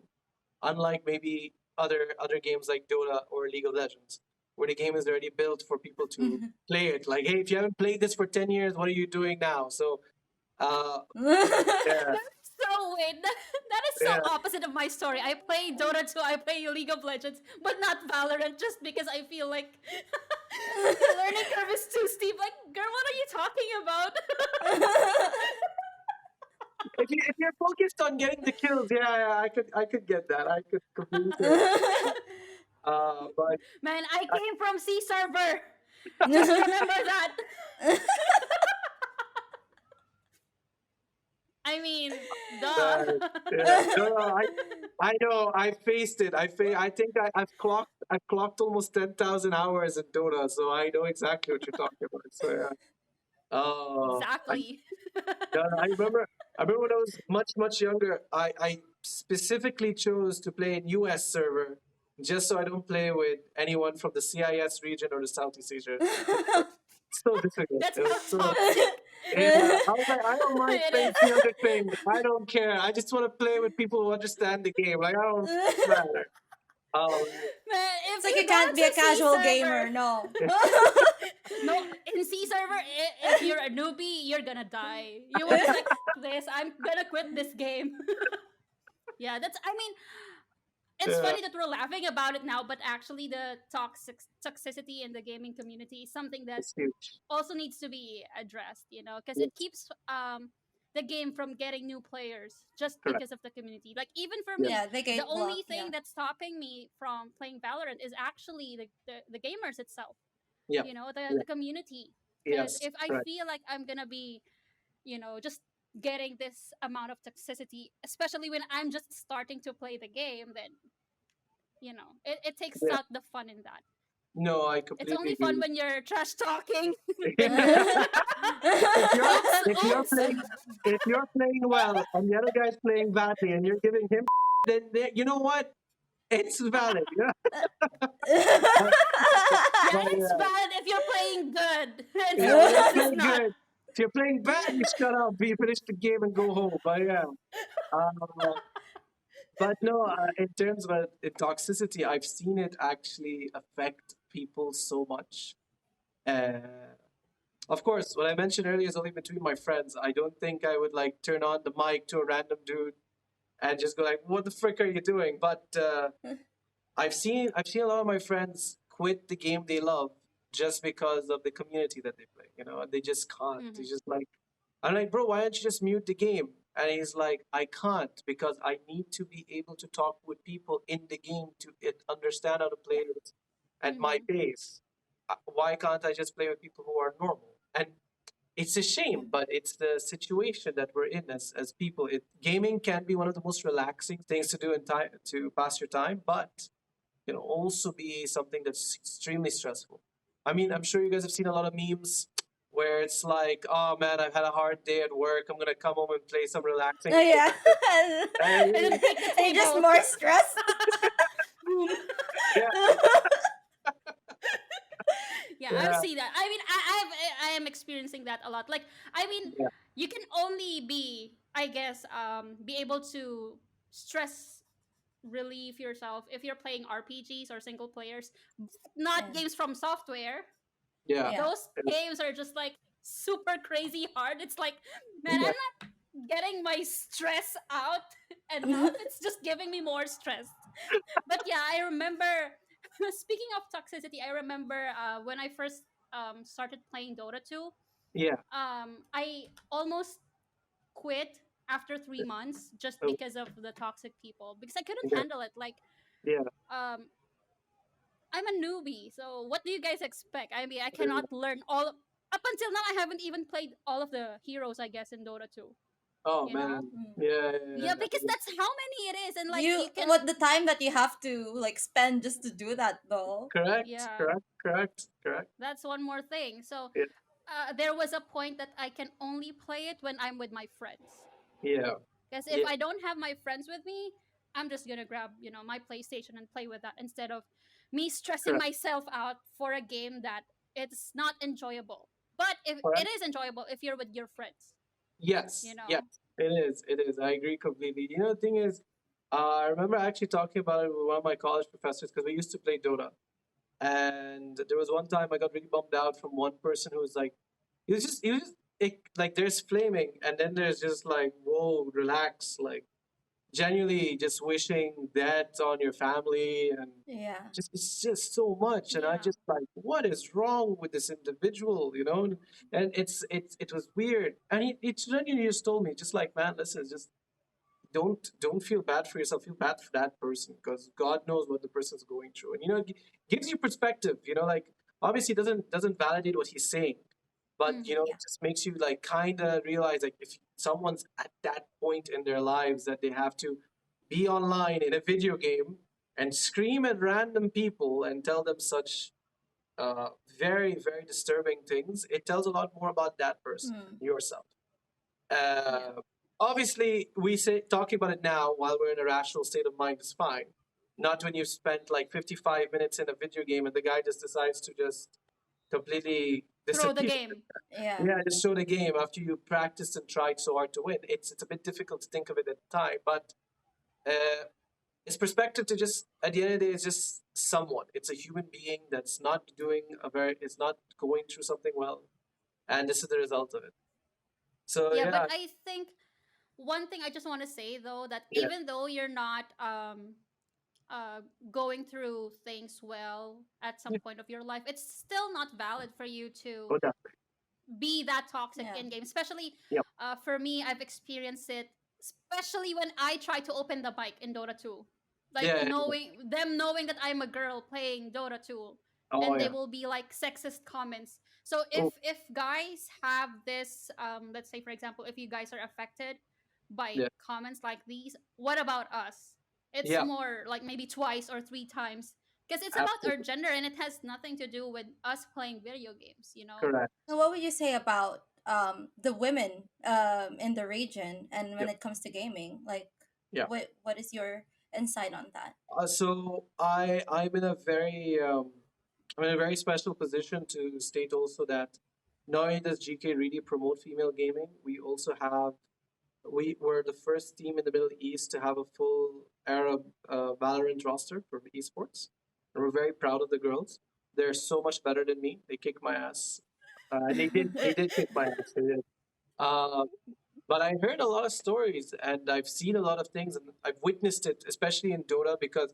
Unlike maybe other games like Dota or League of Legends, where the game is already built for people to play it. Like, hey, if you haven't played this for 10 years, what are you doing now? So, uh, yeah, That's so weird. That is so yeah. opposite of my story. I play Dota 2, I play League of Legends, but not Valorant just because I feel like the learning curve is too steep. Like, girl, what are you talking about? If you're focused on getting the kills, yeah, yeah, I could get that. I could completely get that. But Man, I I, came from C server. Just remember that. I mean, duh. uh, yeah, no, no, I know. I faced it. I think I've clocked almost 10,000 hours in Dota, so I know exactly what you're talking about. So yeah. I, Exactly. no, no, I remember when I was much much younger. I specifically chose to play in U.S. server just so I don't play with anyone from the CIS region or the Southeast Asia. So difficult. That's It was how so. toxic Yeah, I was like, I don't mind it playing is. 300 things. I don't care. I just want to play with people who understand the game. Like, I don't matter. Um, Man, It's if like you you go can't be a into C casual server, gamer, no. no, in C server, if you're a newbie, you're gonna die. You were just like, this, I'm gonna quit this game. Yeah, that's, I mean, it's yeah, funny that we're laughing about it now, but actually the toxicity in the gaming community is something that it's huge. also needs to be addressed, you know, because it Yes, keeps the game from getting new players just correct. because of the community. Like even for Yes, me, Yeah, they the gate block, only yeah. thing that's stopping me from playing Valorant is actually the gamers itself, yeah, you know, yeah, the community. Because yes, if I correct. feel like I'm gonna be, you know, just getting this amount of toxicity, especially when I'm just starting to play the game, then you know it takes Yeah, out the fun in that. no, I It's completely only fun agree. when you're trash talking. if you're Oops, if you're oops. playing if you're playing well and the other guy's playing badly and you're giving him, then you know what? It's valid. Yeah, but, Yeah, but it's yeah, bad if you're playing good and yeah. When someone you're else is playing not. good, if you're playing bad, you shut up. You finish the game and go home. But yeah. Uh, But no, in terms of toxicity, I've seen it actually affect people so much. Uh, of course, what I mentioned earlier is only between my friends. I don't think I would like turn on the mic to a random dude and just go like, "What the frick are you doing?" But I've seen a lot of my friends quit the game they love just because of the community that they play. And they just can't. They Hmm. just like, I'm like, bro, why don't you just mute the game? And he's like, I can't because I need to be able to talk with people in the game to understand how to play it at my Hmm. pace. Why can't I just play with people who are normal? And it's a shame, but it's the situation that we're in as people. Gaming can be one of the most relaxing things to do in time to pass your time, but can also be something that's extremely stressful. I mean, I'm sure you guys have seen a lot of memes where it's like, oh man, I've had a hard day at work. I'm gonna come home and play some relaxing Oh game. yeah. And then take the And you're just table. more stressed. Boom. Yeah, Yeah, I've yeah, seen that. I mean, I am experiencing that a lot. Like, I mean, yeah, you can only be, I guess, be able to stress relieve yourself if you're playing RPGs or single players, but not Yeah. games from software. yeah, Yeah. Those games are just like super crazy hard. It's like, man, yeah. I'm not getting my stress out enough. It's just giving me more stress. But yeah, I remember. Speaking of toxicity, I remember when I first started playing Dota 2, Yeah. I almost quit after 3 months just Oh, because of the toxic people, because I couldn't yeah. handle it. Like, Yeah. um, I'm a newbie, so what do you guys expect? I mean, I Yeah. cannot learn all. Up until now, I haven't even played all of the heroes, I guess, in Dota 2. Oh You know? man. Mm. Yeah. Yeah, because that's how many it is, and like You you can. what the time that you have to like spend just to do that though. Correct. Yeah, Correct. Correct. Correct. that's one more thing. So Yeah. there was a point that I can only play it when I'm with my friends. Yeah. Because if Yeah. I don't have my friends with me, I'm just gonna grab, my PlayStation and play with that instead of me stressing Correct. myself out for a game that it's not enjoyable. But if it Correct. is enjoyable if you're with your friends, you Yes. Yes. know. It is. It is. I agree completely. The thing is, I remember actually talking about it with one of my college professors because we used to play Dota. And there was one time I got really bummed out from one person who was like, he was just like there's flaming, and then there's just like, whoa, relax, like genuinely just wishing that on your family, and Yeah. just it's just so much, and I Yeah. just like, what is wrong with this individual, and it was weird, and he genuinely just told me, just like, man, listen, just don't feel bad for yourself. Feel bad for that person because God knows what the person's going through, and it gives you perspective. Like obviously doesn't validate what he's saying, but Hmm. Yeah. it just makes you like kind of realize like if someone's at that point in their lives that they have to be online in a video game and scream at random people and tell them such uh, very very disturbing things, it tells a lot more about that person Mm. than yourself. Yeah. uh, Obviously, we say talking about it now while we're in a rational state of mind is fine. Not when you've spent like 55 minutes in a video game and the guy just decides to just completely Throw the disappear. Mm. game. Yeah. Yeah, just show the game after you practiced and tried so hard to win. It's a bit difficult to think of it at the time, but uh, it's perspective to just at the end of the day, it's just someone. It's a human being that's not doing it's not going through something well, and this is the result of it. So Yeah, but yeah, I think one thing I just want to say though, that yeah, even though you're not uh, going through things well at some yeah. point of your life, it's still not valid for you to Oh, that, be that toxic Yeah. in game. Especially yeah. for me, I've experienced it, especially when I try to open the mic in Dota 2. Like Yeah. knowing that I'm a girl playing Dota 2, Oh and they yeah. will be like sexist comments. So if Oh if guys have this, let's say for example, if you guys are affected by yeah. comments like these, what about us? It's Yeah. more like maybe twice or three times, because it's about our Absolutely gender and it has nothing to do with us playing video games, you know? correct. So what would you say about the women in the region and when Yep. it comes to gaming? Like Yeah. what is your insight on that? So I'm in a very special position to state also that not only does GK really promote female gaming, we were the first team in the Middle East to have a full Arab Valorant roster for esports, and we're very proud of the girls. They're so much better than me. They kick my ass. They did kick my ass. They did. Uh, But I heard a lot of stories and I've seen a lot of things and I've witnessed it, especially in Dota, because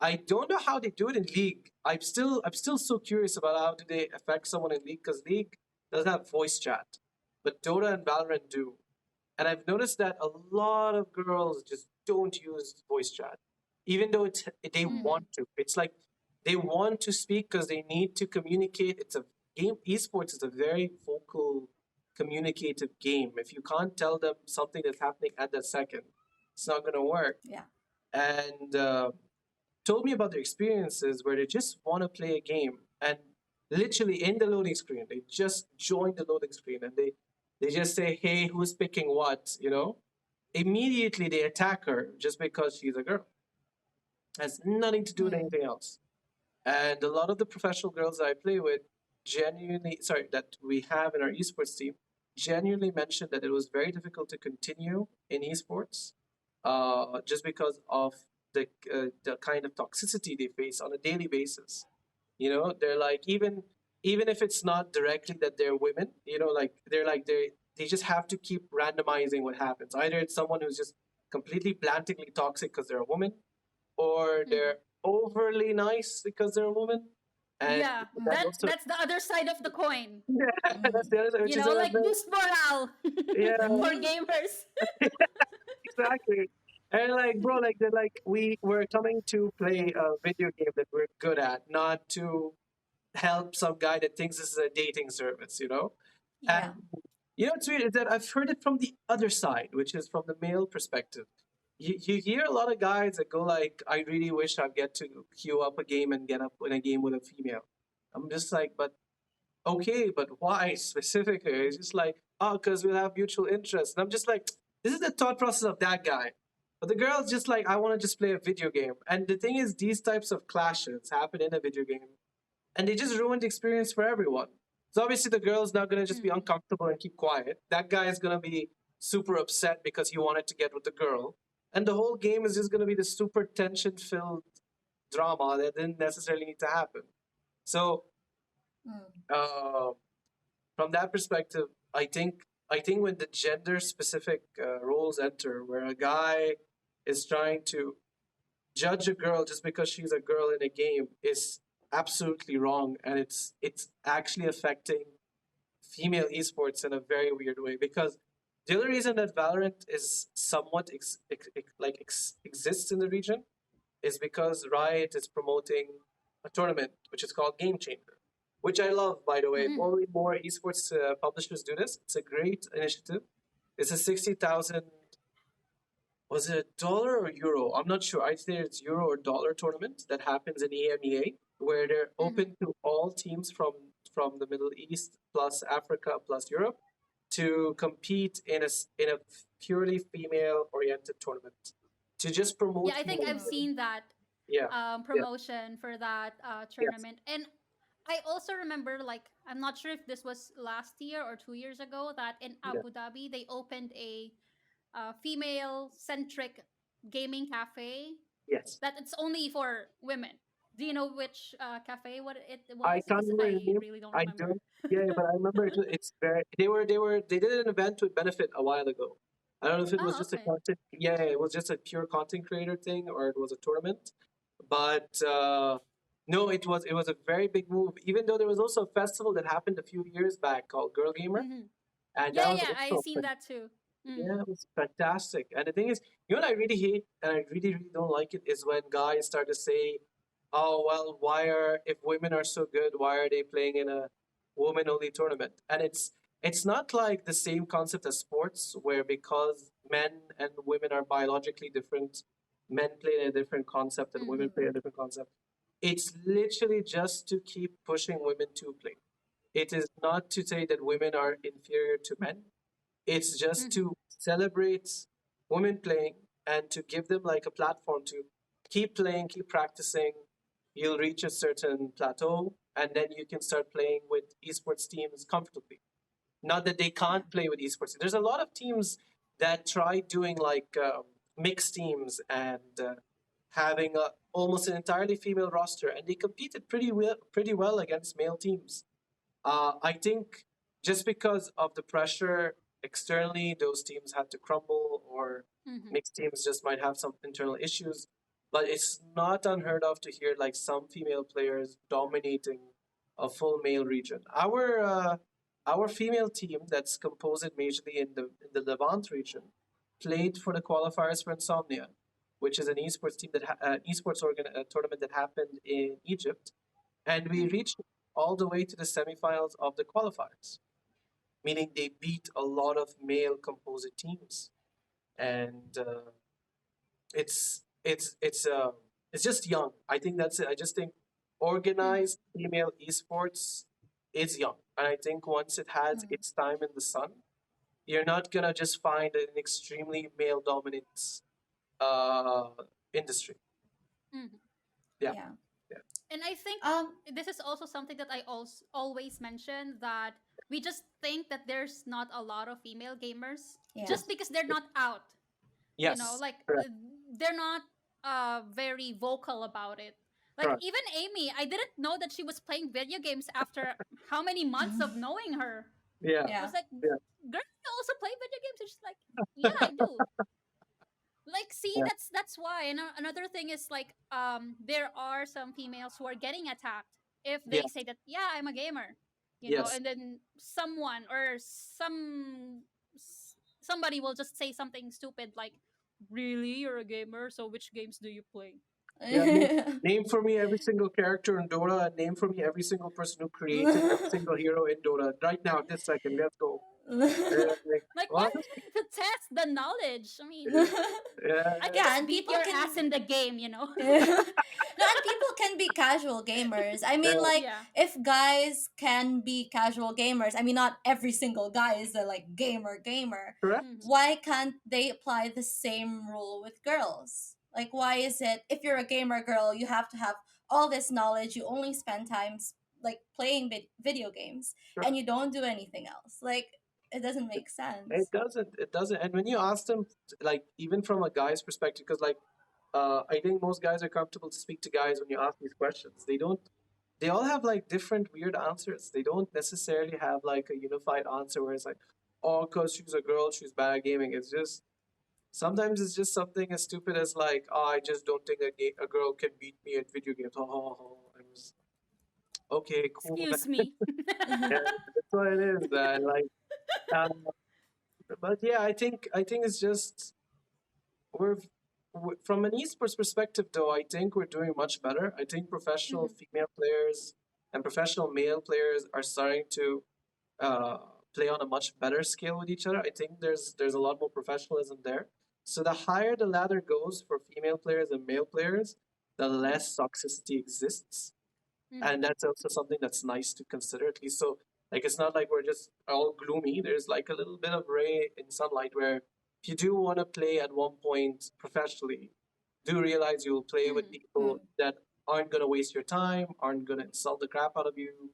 I don't know how they do it in League. I'm still so curious about how do they affect someone in League because League doesn't have voice chat, but Dota and Valorant do. And I've noticed that a lot of girls just don't use voice chat, even though they Mm-hmm. want to. It's like they want to speak because they need to communicate. It's a game. Esports is a very vocal, communicative game. If you can't tell them something that's happening at that second, it's not going to work. Yeah. And told me about their experiences where they just want to play a game and literally in the loading screen they just join the loading screen and they just say, hey, who's picking what, immediately they attack her just because she's a girl. Has nothing to do with Mm. anything else. And a lot of the professional girls I play with genuinely, sorry, that we have in our esports team, genuinely mentioned that it was very difficult to continue in esports just because of the kind of toxicity they face on a daily basis. They're like, even if it's not directly that they're women, like they just have to keep randomizing what happens. Either it's someone who's just completely blatantly toxic because they're a woman, or Mm-hmm. overly nice because they're a woman, and Yeah, that that also that's the other side of the coin. that's the other side, which You is know, a like very, boost morale yeah, for Mm-hmm. gamers. exactly. And like, bro, like they're like we're coming to play a video game that we're good at, not to help some guy that thinks this is a dating service, you know? And Yeah. you know what's weird is that I've heard it from the other side, which is from the male perspective. You hear a lot of guys that go like, I really wish I get to queue up a game and get up in a game with a female. I'm just like, but okay, but why specifically? It's just like, oh, because we'll have mutual interests. And I'm just like, this is the thought process of that guy. But the girl's just like, I want to just play a video game. And the thing is, these types of clashes happen in a video game and they just ruined the experience for everyone. So obviously the girl's not gonna just be Mhm. uncomfortable and keep quiet. That guy is gonna be super upset because he wanted to get with the girl. And the whole game is just gonna be this super tension filled drama that didn't necessarily need to happen. So Mm. uh, from that perspective, I think when the gender specific roles enter, where a guy is trying to judge a girl just because she's a girl in a game is absolutely wrong, and it's actually affecting female esports in a very weird way because the other reason that Valorant is somewhat exists in the region is because Riot is promoting a tournament which is called Game Changer, which I love, by the way. Mhm. Only more esports publishers do this. It's a great initiative. It's a 60,000, was it a dollar or euro? I'm not sure. I'd say it's euro or dollar tournament that happens in EMEA, where they're Mhm. open to all teams from the Middle East plus Africa plus Europe to compete in a purely female oriented tournament to just Yeah, promote I think female. I've Mm. seen that Yeah, yeah, promotion for that yes, tournament. And I also remember, like, I'm not sure if this was last year or 2 years ago, that in yeah, Abu Dhabi they opened a female centric gaming cafe yes. that it's only for women. Do you know which cafe what it I was? can't Because remember the I name. really don't I remember. don't. Yeah, but I remember it's very. They did an event with Benefit a while ago. I don't know if it was Oh, just a okay. content. Yeah, it was just a pure content creator thing, or it was a tournament. But no, it was a very big move. Even though there was also a festival that happened a few years back called Girl Gamer, Hmm. and that Yeah, was yeah, I also seen that too. yeah, Hmm. it was fantastic. And the thing is, you know what I really hate and I really, really don't like it is when guys start to say, oh, well, why are, if women are so good, why are they playing in a woman only tournament? And it's not like the same concept as sports, where because men and women are biologically different, men play in a different concept and women Hmm. play a different concept. It's literally just to keep pushing women to play. It is not to say that women are inferior to men. It's just Hmm. to celebrate women playing and to give them like a platform to keep playing, keep practicing. You'll reach a certain plateau, and then you can start playing with esports teams comfortably. Not that they Yeah. can't play with esports. There's a lot of teams that try doing like mixed teams and having almost an entirely female roster, and they competed pretty well against male teams. I think just because of the pressure externally, those teams had to crumble, or Hmm. mixed teams just might have some internal issues. But it's not unheard of to hear like some female players dominating a full male region. Our female team that's composed majorly in the Levant region played for the qualifiers for Insomnia, which is an esports team tournament that happened in Egypt, and we Hmm. reached all the way to the semifinals of the qualifiers, meaning they beat a lot of male composite teams, and it's just young. I think that's it. I just think Hmm. organized female esports is young, and I think once it has Mm. its time in the sun, you're not gonna just find an extremely male dominant uh, industry. Hmm. Yeah, Yeah. yeah, And I think Um. this is also something that I also always mention, that we just think that there's not a lot of female gamers Yeah. just because they're not out. You know, yes, like correct, they're not very vocal about it. Like correct. even Amy, I didn't know that she was playing video games after how many months of knowing her. Yeah, I Yeah. was like, yeah. girl, you also play video games? And she's like, yeah, I do. Like, see Yeah. that's why. And another thing is like there are some females who are getting attacked if Yeah. they say that yeah, I'm a gamer, Yes. and then someone or somebody will just say something stupid like, "Really, you're a gamer? So which games do you play?" Yeah. Name for me every single character in Dota, and name for me every single person who created every single hero in Dota. Right now, this second. Let's go. Like, Like, why honestly, to test the knowledge? I mean, I can yeah, Yeah, just and beat people your can. ass in the game. No, and people can be casual gamers. I mean, yeah, like, Yeah. if guys can be casual gamers, I mean, not every single guy is a like gamer. correct. Hmm. Why can't they apply the same rule with girls? Like, why is it if you're a gamer girl, you have to have all this knowledge, you only spend times like playing video games, and you don't do anything else? Like, it doesn't make It sense. doesn't. It doesn't. And when you ask them, like even from a guy's perspective, because like I think most guys are comfortable to speak to guys when you ask these questions. They don't. They all have like different weird answers. They don't necessarily have like a unified answer where it's like, oh, because she's a girl, she's bad at gaming. It's just sometimes it's just something as stupid as like, oh, I just don't think a girl can beat me at video games. Oh. I was okay, cool. Excuse me. Yeah, that's what it is. Like, um, but yeah, I think it's just we're from an esports perspective though. I think we're doing much better. I think professional Mhm. female players and professional male players are starting to uh, play on a much better scale with each other. I think there's a lot more professionalism there. So the higher the ladder goes for female players and male players, the less toxicity exists, Mhm. and that's also something that's nice to consider at least. So like it's not like we're just all gloomy. There's like a little bit of ray in sunlight where if you do want to play at one point professionally, do realize you'll play with Mhm. people that aren't going to waste your time, aren't going to insult the crap out of you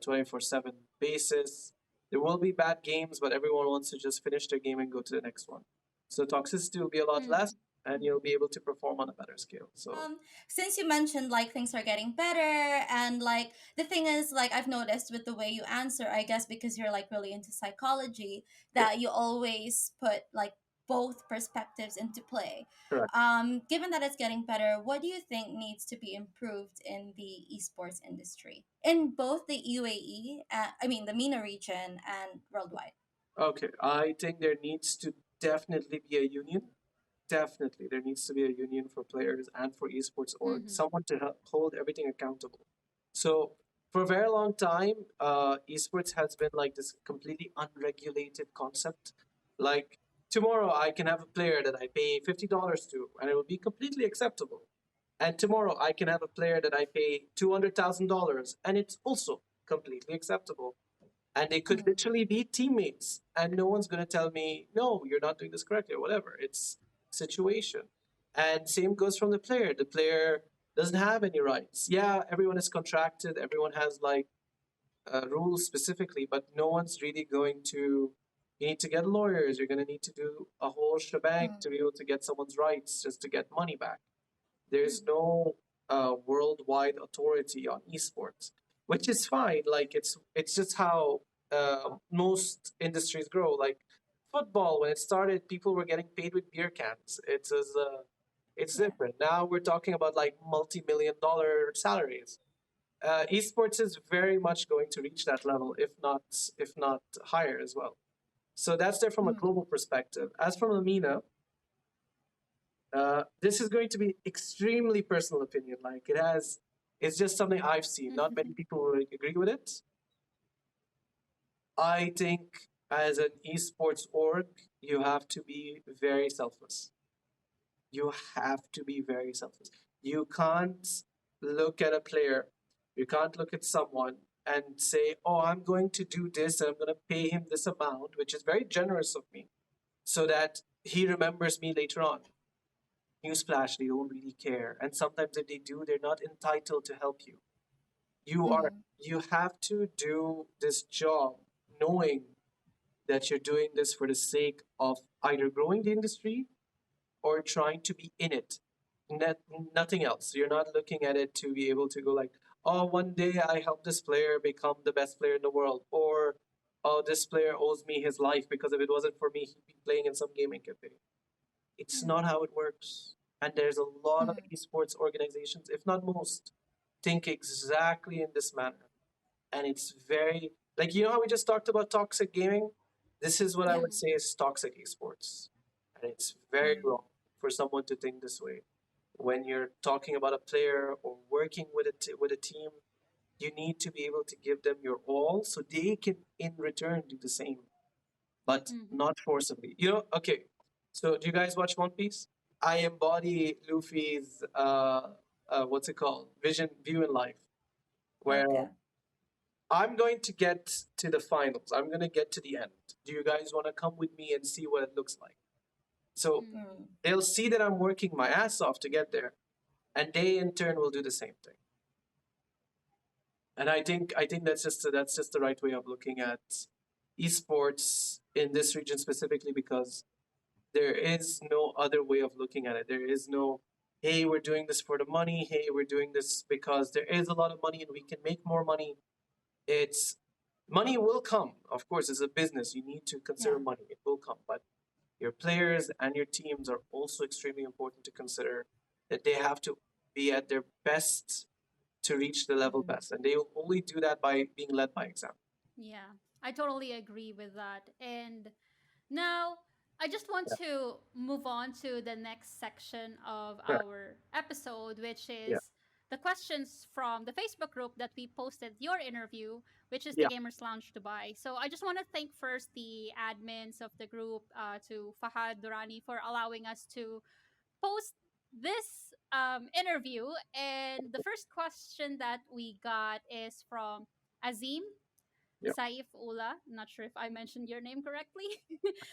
24/7 basis. There will be bad games, but everyone wants to just finish their game and go to the next one. So toxicity will be a lot less, Mhm. and you'll be able to perform on a better scale. So Um, since you mentioned like things are getting better, and like the thing is, like I've noticed with the way you answer, I guess because you're like really into psychology, yeah, that you always put like both perspectives into play. correct. Given that it's getting better, what do you think needs to be improved in the esports industry in both the UAE, I mean the MENA region and worldwide? Okay, I think there needs to definitely be a union. Definitely, there needs to be a union for players and for esports org, Mhm. someone to hold everything accountable. So, for a very long time, esports has been like this completely unregulated concept. Like, tomorrow I can have a player that I pay $50 to, and it will be completely acceptable. And tomorrow I can have a player that I pay $200,000, and it's also completely acceptable, and they could Mm-hmm. literally be teammates and no one's going to tell me no, you're not doing this correctly or whatever. It's situation. And same goes from the player doesn't have any rights. Yeah, everyone is contracted, everyone has like rules specifically, but no one's really going to, you need to get lawyers, you're going to need to do a whole shebang to be able to get someone's rights just to get money back. There's Mhm. no worldwide authority on esports, which is fine. Like it's just how most industries grow. Like football, when it started, people were getting paid with beer cans. It's Yeah. different now. We're talking about like multi-million-dollar salaries. Esports is very much going to reach that level, if not higher as well. So that's there from a Mm-hmm. global perspective. As from Amina, this is going to be extremely personal opinion. Like it's just something I've seen. Not many people will agree with it. I think as an esports org, you have to be very selfless. You have to be very selfless. You can't look at a player, you can't look at someone and say, oh, I'm going to do this and I'm going to pay him this amount, which is very generous of me, so that he remembers me later on. Newsflash, they don't really care. And sometimes if they do, they're not entitled to help you. Mm-hmm. You have to do this job knowing that you're doing this for the sake of either growing the industry or trying to be in it. Not, nothing else. You're not looking at it to be able to go like, oh, one day I helped this player become the best player in the world, or oh, this player owes me his life because if it wasn't for me, he'd be playing in some gaming cafe. It's Mm-hmm. not how it works. And there's a lot of Mhm. esports organizations, if not most, think exactly in this manner. And it's very, like, you know how we just talked about toxic gaming? This is what I Yeah. would say is toxic esports. And it's very Mhm. wrong for someone to think this way. When you're talking about a player or working with with a team, you need to be able to give them your all so they can, in return, do the same, but Mm-hmm. not forcibly. Okay. So do you guys watch One Piece? I embody Luffy's what's it called? Vision, view in life, where Okay. I'm going to get to the finals. I'm going to get to the end. Do you guys want to come with me and see what it looks like? So Mm-hmm. Mm. they'll see that I'm working my ass off to get there, and they in turn will do the same thing. And I think that's just the right way of looking at esports in this region specifically, because there is no other way of looking at it. There is no, hey, we're doing this for the money. Hey, we're doing this because there is a lot of money and we can make more money. It's money will come. Of course, it's a business. You need to consider Yeah. money. It will come. But your players and your teams are also extremely important to consider, that they have to be at their best to reach the level Mhm. best. And they will only do that by being led by example. Yeah, I totally agree with that. And now, I just want Yeah. to move on to the next section of Sure. our episode, which Yeah. is the questions from the Facebook group that we posted your interview, which is the Yeah. Gamers Lounge Dubai. So I just want to thank first the admins of the group, to Fahad Durani, for allowing us to post this interview. And the first question that we got is from Azim Yeah. Saif Ula. I'm not sure if I mentioned your name correctly.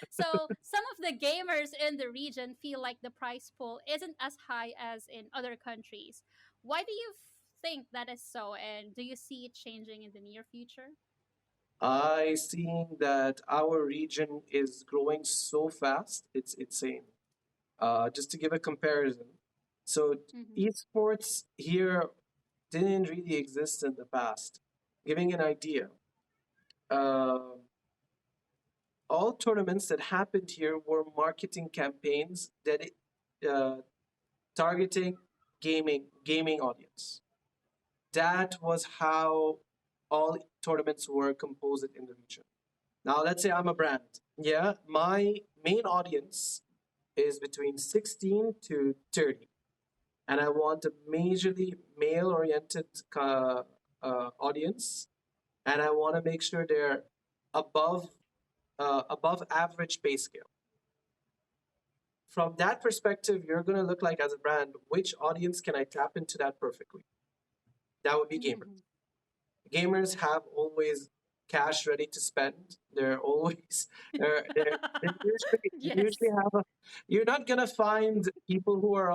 So, some of the gamers in the region feel like the prize pool isn't as high as in other countries. Why do you think that is so? And do you see it changing in the near future? I seen that our region is growing so fast. It's insane. Just to give a comparison, so Mm-hmm. esports here didn't really exist in the past. Giving an idea, uh, all tournaments that happened here were marketing campaigns uh, targeting gaming audience. That was how all tournaments were composed in the region. Now, let's say I'm a brand. Yeah, my main audience is between 16 to 30, and I want a majorly male oriented audience, and I want to make sure they're above above average pay scale. From that perspective, you're going to look like, as a brand, which audience can I tap into that perfectly? That would be Mm-hmm. gamers. Gamers have always cash ready to spend. They're always they usually Yes. have a. You're not gonna find people who are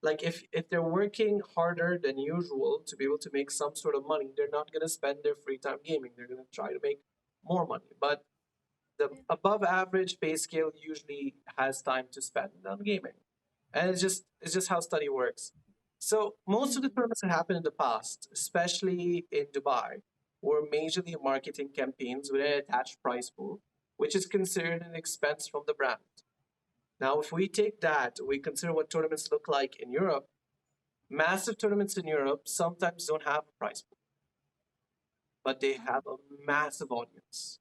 like, if they're working harder than usual to be able to make some sort of money, they're not gonna spend their free time gaming. They're gonna try to make more money. But the above average pay scale usually has time to spend on gaming, and it's just how study works. So most of the Mm-hmm. tournaments that happened in the past, especially in Dubai, were majorly marketing campaigns with an attached prize pool, which is considered an expense from the brand. Now, if we take that, we consider what tournaments look like in Europe. Massive tournaments in Europe sometimes don't have a prize pool, but they Oh. have a massive audience.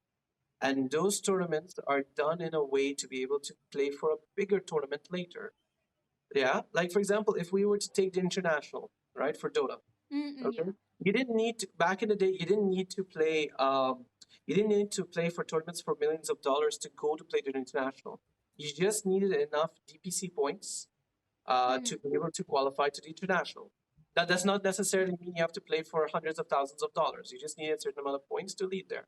And those tournaments are done in a way to be able to play for a bigger tournament later. Yeah, like for example, if we were to take the international, right, for Dota, Mm-mm, okay, yeah. you didn't need to, back in the day. You didn't need to play. You didn't need to play for tournaments for millions of dollars to go to play the international. You just needed enough DPC points to Mm-hmm. be able to qualify to the international. That does not necessarily mean you have to play for hundreds of thousands of dollars. You just need a certain amount of points to lead there.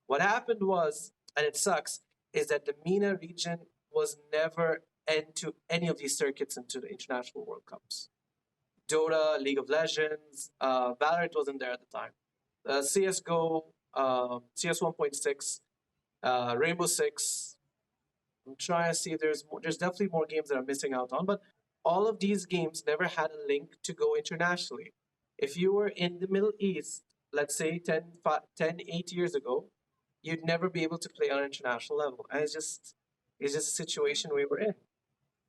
What happened was, and it sucks, is that the MENA region was never into any of these circuits into the international World Cups. Dota, League of Legends, Valorant wasn't there at the time. CS:GO, CS 1.6, Rainbow Six. I'm trying to see if there's more. There's definitely more games that I'm missing out on, but all of these games never had a link to go internationally. If you were in the Middle East, let's say 8 years ago, you'd never be able to play on an international level. And it's just, It's just a situation we were in.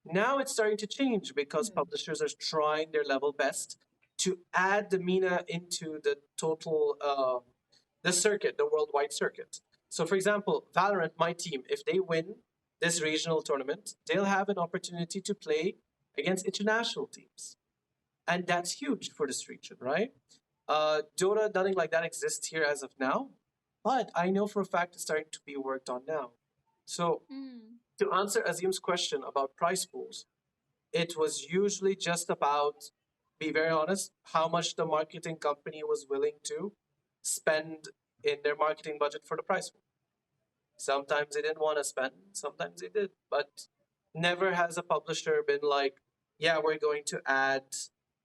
Now it's starting to change because Mm. publishers are trying their level best to add the MENA into the total the circuit, the worldwide circuit. So, for example, Valorant, my team, if they win this regional tournament, they'll have an opportunity to play against international teams, and that's huge for this region, right? Dota, nothing like that exists here as of now, but I know for a fact it's starting to be worked on now. So, Mm. to answer Azim's question about price pools, it was usually just about, be very honest, how much the marketing company was willing to spend in their marketing budget for the price pool. Sometimes they didn't want to spend, sometimes they did, but never has a publisher been like, yeah, we're going to add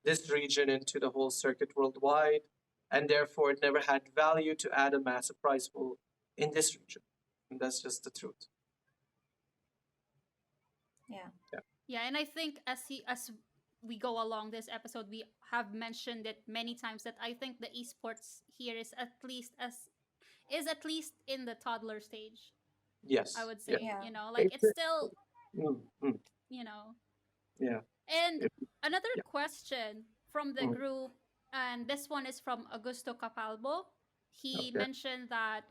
this region into the whole circuit worldwide, and therefore it never had value to add a massive price pool in this region. And that's just the truth. Yeah. Yeah. Yeah, and I think as we go along this episode, we have mentioned it many times that I think the esports here is at least in the toddler stage. I Yes. would Yeah. say, Yeah. like It's it's still, mm, mm, you know, yeah. And It, another yeah. question from the Mm, group, and this one is from Augusto Capalbo. He okay. mentioned that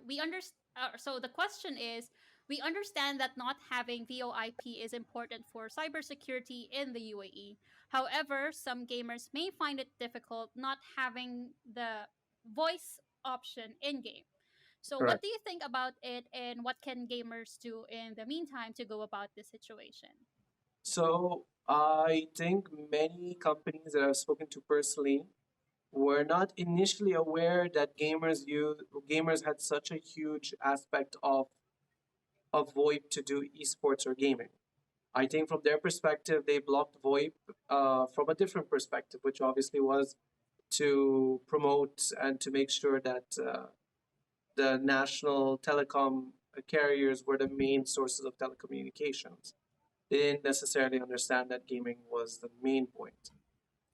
so the question is, we understand that not having VoIP is important for cybersecurity in the UAE. However, some gamers may find it difficult not having the voice option in game. So, what Correct. do you think about it, and what can gamers do in the meantime to go about this situation? So I think many companies that I've spoken to personally were not initially aware that gamers had such a huge aspect of VoIP to do esports or gaming. I think from their perspective, they blocked VoIP from a different perspective, which obviously was to promote and to make sure that the national telecom carriers were the main sources of telecommunications. They didn't necessarily understand that gaming was the main point.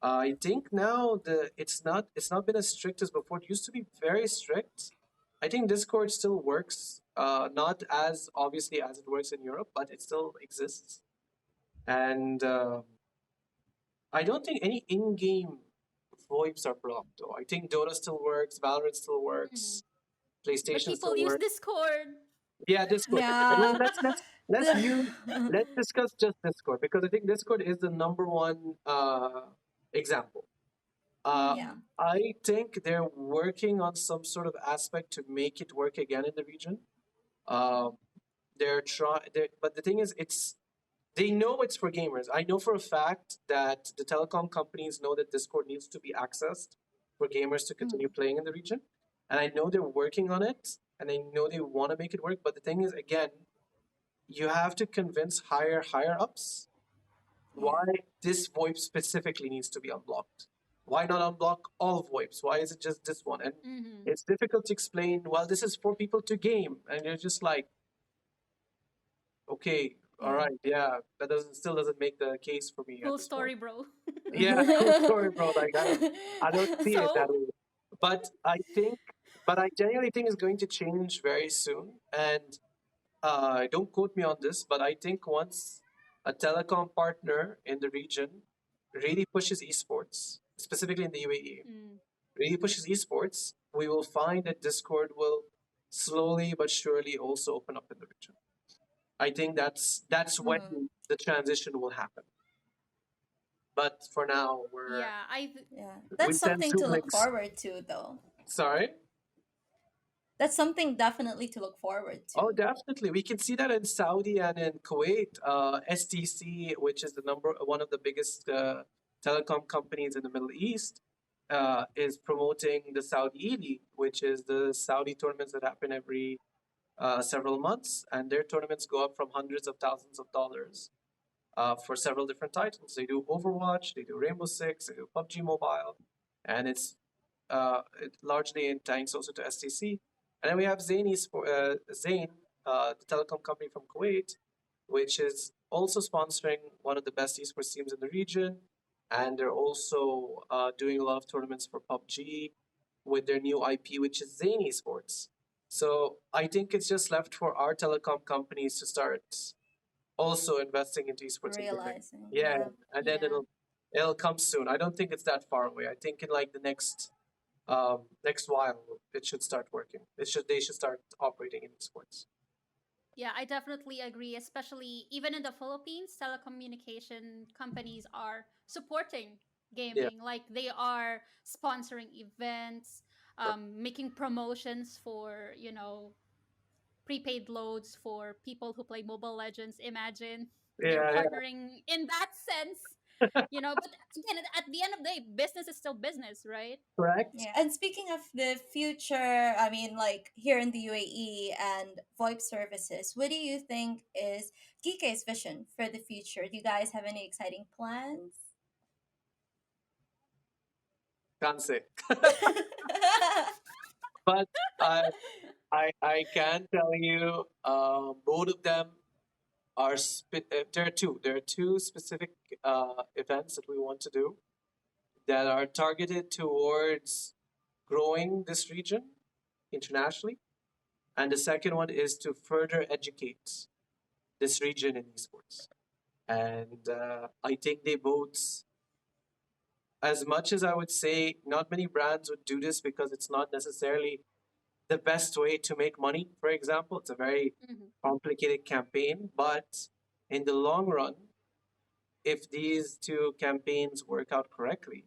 I think now it's not been as strict as before. It used to be very strict. I think Discord still works, not as obviously as it works in Europe, but it still exists. And I don't think any in-game VoIPs are blocked. Though I think Dota still works, Valorant still Mhm. works, But PlayStation people still use works. Discord. Yeah, Discord. And Yeah. let's The- use let's discuss just Discord because I think Discord is the number one example. Uh, yeah. Mm-hmm. I think they're working on some sort of aspect to make it work again in the region. Um, they're trying, but the thing is, they know it's for gamers. I know for a fact that the telecom companies know that Discord needs to be accessed for gamers to continue Mm. playing in the region, and I know they're working on it, and I know they want to make it work. But the thing is, again, you have to convince higher ups Yeah. why this VoIP specifically needs to be unblocked. Why not unblock all VoIPs? Why is it just this one? And Mm-hmm. it's difficult to explain. Well, this is for people to game, and you're just like, okay, all Yeah. right, yeah, that doesn't still doesn't make the case for me at Cool this point. story, bro. Yeah, cool story, bro. Like I don't see it So, that way. But I think, but I genuinely think it's going to change very soon. And don't quote me on this, but I think once a telecom partner in the region really pushes esports, specifically in the UAE, mm, really pushes esports, we will find that Discord will slowly but surely also open up in the region. I think that's when Mm. the transition will happen. But for now, yeah, Yeah. we That's send something two to look links. forward to, though. Sorry. That's something definitely to look forward Oh, to. definitely. We can see that in Saudi and in Kuwait. STC, which is the number one of the biggest telecom companies in the Middle East, is promoting the Saudi League, which is the Saudi tournaments that happen every several months, and their tournaments go up from hundreds of thousands of dollars for several different titles. They do Overwatch, they do Rainbow Six, they do PUBG Mobile, and it's largely in thanks also to STC. And then we have Zain, the telecom company from Kuwait, which is also sponsoring one of the best esports teams in the region. And they're also doing a lot of tournaments for PUBG with their new IP, which is Zain Esports. So I think it's just left for our telecom companies to start also investing into esports and gaming. Realizing, Yeah, yeah. and then Yeah. it'll come soon. I don't think it's that far away. I think in like the next while it should start working. They should start operating in esports. Yeah, I definitely agree, especially even in the Philippines, telecommunication companies are supporting Yeah, gaming. Like they are sponsoring events, making promotions for, prepaid loads for people who play Mobile Legends. Imagine they're yeah, yeah. partnering in that sense, but again, at the end of the day, business is still business, right? Correct. Yeah, and speaking of the future, I mean, like here in the UAE and VoIP services, what do you think is Geekay's vision for the future? Do you guys have any exciting plans? Can't say, but I I can tell you, both of them are there are two specific events that we want to do that are targeted towards growing this region internationally, and the second one is to further educate this region in esports. And I think they both, as much as I would say, not many brands would do this because it's not necessarily the best way to make money. For example, it's a very Hmm. complicated campaign, but in the long run, if these two campaigns work out correctly,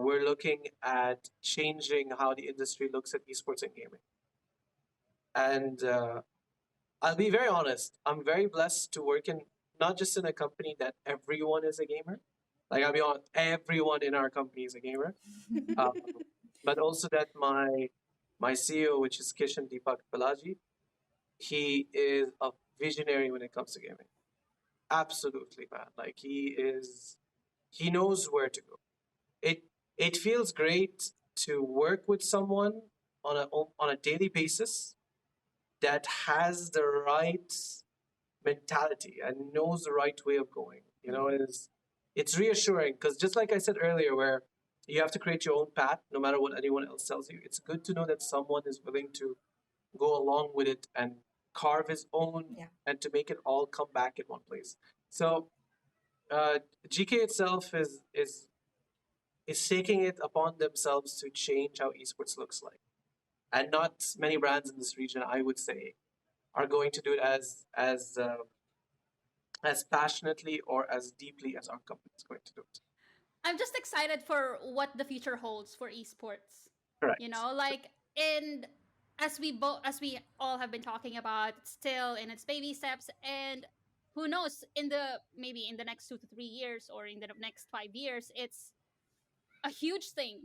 we're looking at changing how the industry looks at esports and gaming. And I'll be very honest, I'm very blessed to work in not just in a company that everyone is a gamer. Like, I'll be honest, everyone in our company is a gamer. Uh, but also that my CEO, which is Kishan Deepak Balaji, he is a visionary when it comes to gaming. Absolutely, man. Like, he knows where to go. It it feels great to work with someone on a daily basis that has the right mentality and knows the right way of going. You know, it's reassuring because just like I said earlier, where you have to create your own path no matter what anyone else tells you. It's good to know that someone is willing to go along with it and carve his own Yeah. and to make it all come back in one place. So GK itself is taking it upon themselves to change how esports looks like, and not many brands in this region, I would say, are going to do it as passionately or as deeply as our company is going to do it. I'm just excited for what the future holds for esports. Correct. Like and as we all have been talking about, it's still in its baby steps, and who knows, in the maybe in the next 2 to 3 years or in the next 5 years, it's a huge thing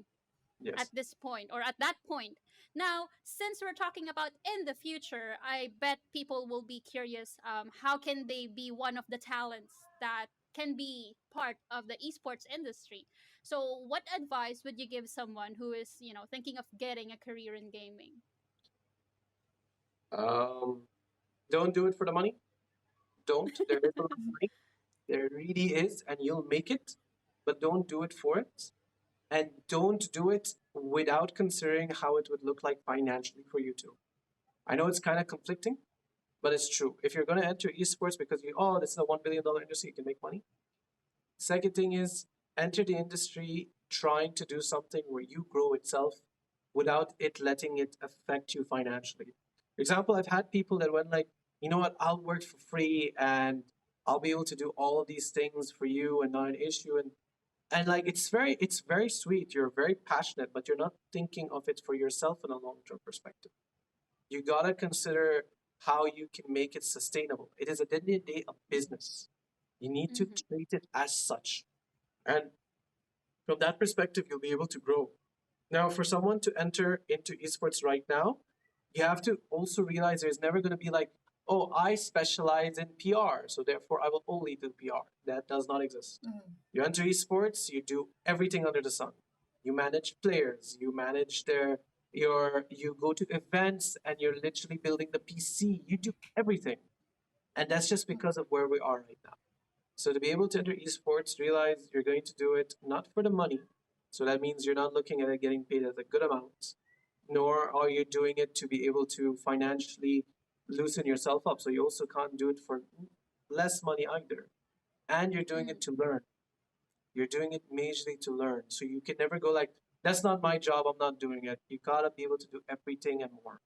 at Yes. this point or at that point. Now, since we're talking about in the future, I bet people will be curious, how can they be one of the talents that can be part of the esports industry? So, what advice would you give someone who is, thinking of getting a career in gaming? Um, don't do it for the money. Don't. There is a lot of money. There really is, and you'll make it. But don't do it for it, and don't do it without considering how it would look like financially for you too. I know it's kind of conflicting, but it's true. If you're going to enter esports because this is a $1 billion industry, you can make money. Second thing is enter the industry trying to do something where you grow itself without it letting it affect you financially. For example, I've had people that went like, you know what, I'll work for free and I'll be able to do all of these things for you and not an issue. And like it's very sweet. You're very passionate, but you're not thinking of it for yourself in a long term perspective. You gotta consider how you can make it sustainable. It is at the end of the day a business. You need to Hmm. treat it as such. And from that perspective, you'll be able to grow. Now, for someone to enter into esports right now, you have to also realize there's never going to be like, oh, I specialize in PR, so therefore I will only do PR. That does not exist. Mhm. You enter esports, you do everything under the sun. You manage players, you manage you go to events and you're literally building the PC. You do everything. And that's just because of where we are right now. So to be able to enter esports, realize you're going to do it not for the money. So that means you're not looking at it getting paid as a good amount, nor are you doing it to be able to financially loosen yourself up. So you also can't do it for less money either. And you're doing it Mm. to learn. You're doing it majorly to learn. So you can never go like, that's not my job, I'm not doing it. You gotta be able to do everything and more.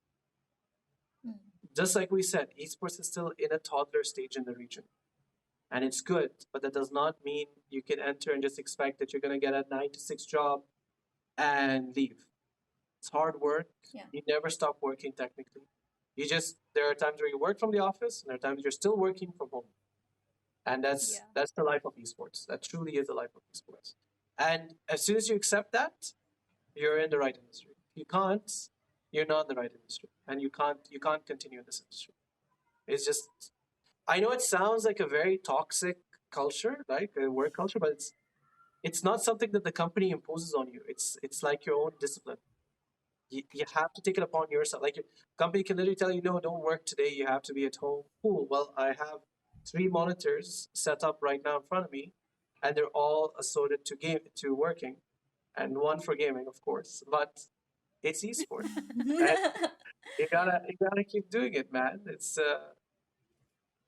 Mm. Just like we said, esports is still in a toddler stage in the region. And it's good, but that does not mean you can enter and just expect that you're gonna get a 9 to 6 job and leave. It's hard work. Yeah. You never stop working technically. You just there are times where you work from the office, and there are times you're still working from home. And Yeah. that's the life of esports. That truly is the life of esports. And as soon as you accept that, you're in the right industry. If you can't, you're not in the right industry, and you can't continue in this industry. It's just I know it sounds like a very toxic culture, like a work culture, but it's not something that the company imposes on you. It's like your own discipline. You have to take it upon yourself. Like your company can literally tell you, no, don't work today. You have to be at home. Cool. Well, I have 3 monitors set up right now in front of me, and they're all assorted to working, and one for gaming, of course. But it's esports, and you gotta keep doing it, man. It's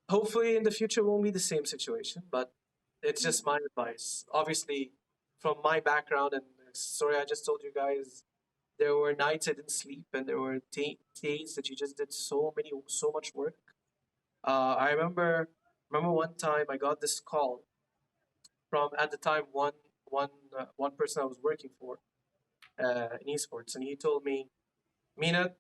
hopefully in the future won't be the same situation, but it's just my advice. Obviously, from my background, and sorry, I just told you guys there were nights I didn't sleep, and there were days that you just did so much work. I remember one time I got this call from at the time one person I was working for in esports, and he told me, Mina,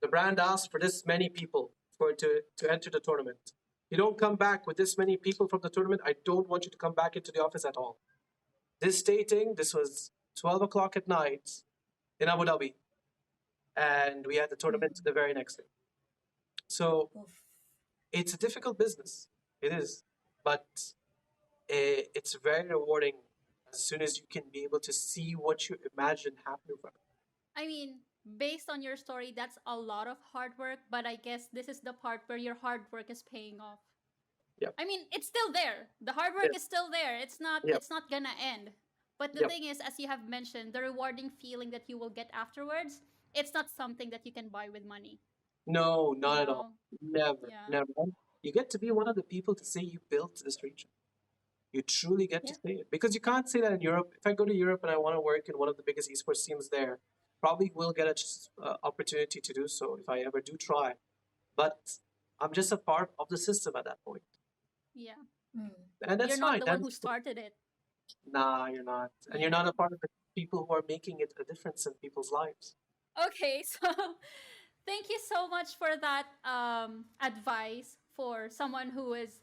the brand asked for this many people to enter the tournament. You don't come back with this many people from the tournament. I don't want you to come back into the office at all. This was 12 o'clock at night in Abu Dhabi, and we had the tournament the very next day. So Oof. it's a difficult business. It is, but it's very rewarding as soon as you can be able to see what you imagine happening. I mean, based on your story, that's a lot of hard work, but I guess this is the part where your hard work is paying off. Yep. I mean, it's still there. The hard work Yep. is still there. It's not Yep. it's not gonna end. But the Yep. thing is, as you have mentioned, the rewarding feeling that you will get afterwards, it's not something that you can buy with money. No, You not at all. know? Never, Yeah. never. And you get to be one of the people to say you built this region. You truly get to Yeah. say it because you can't say that in Europe. If I go to Europe and I want to work in one of the biggest esports teams there, probably will get a opportunity to do so if I ever do try. But I'm just a part of the system at that point, Yeah. Mm. and You're that's not fine. the one who started it. Nah, you're not, and you're Yeah. not a part of the people who are making it a difference in people's lives. Okay, so thank you so much for that advice for someone who is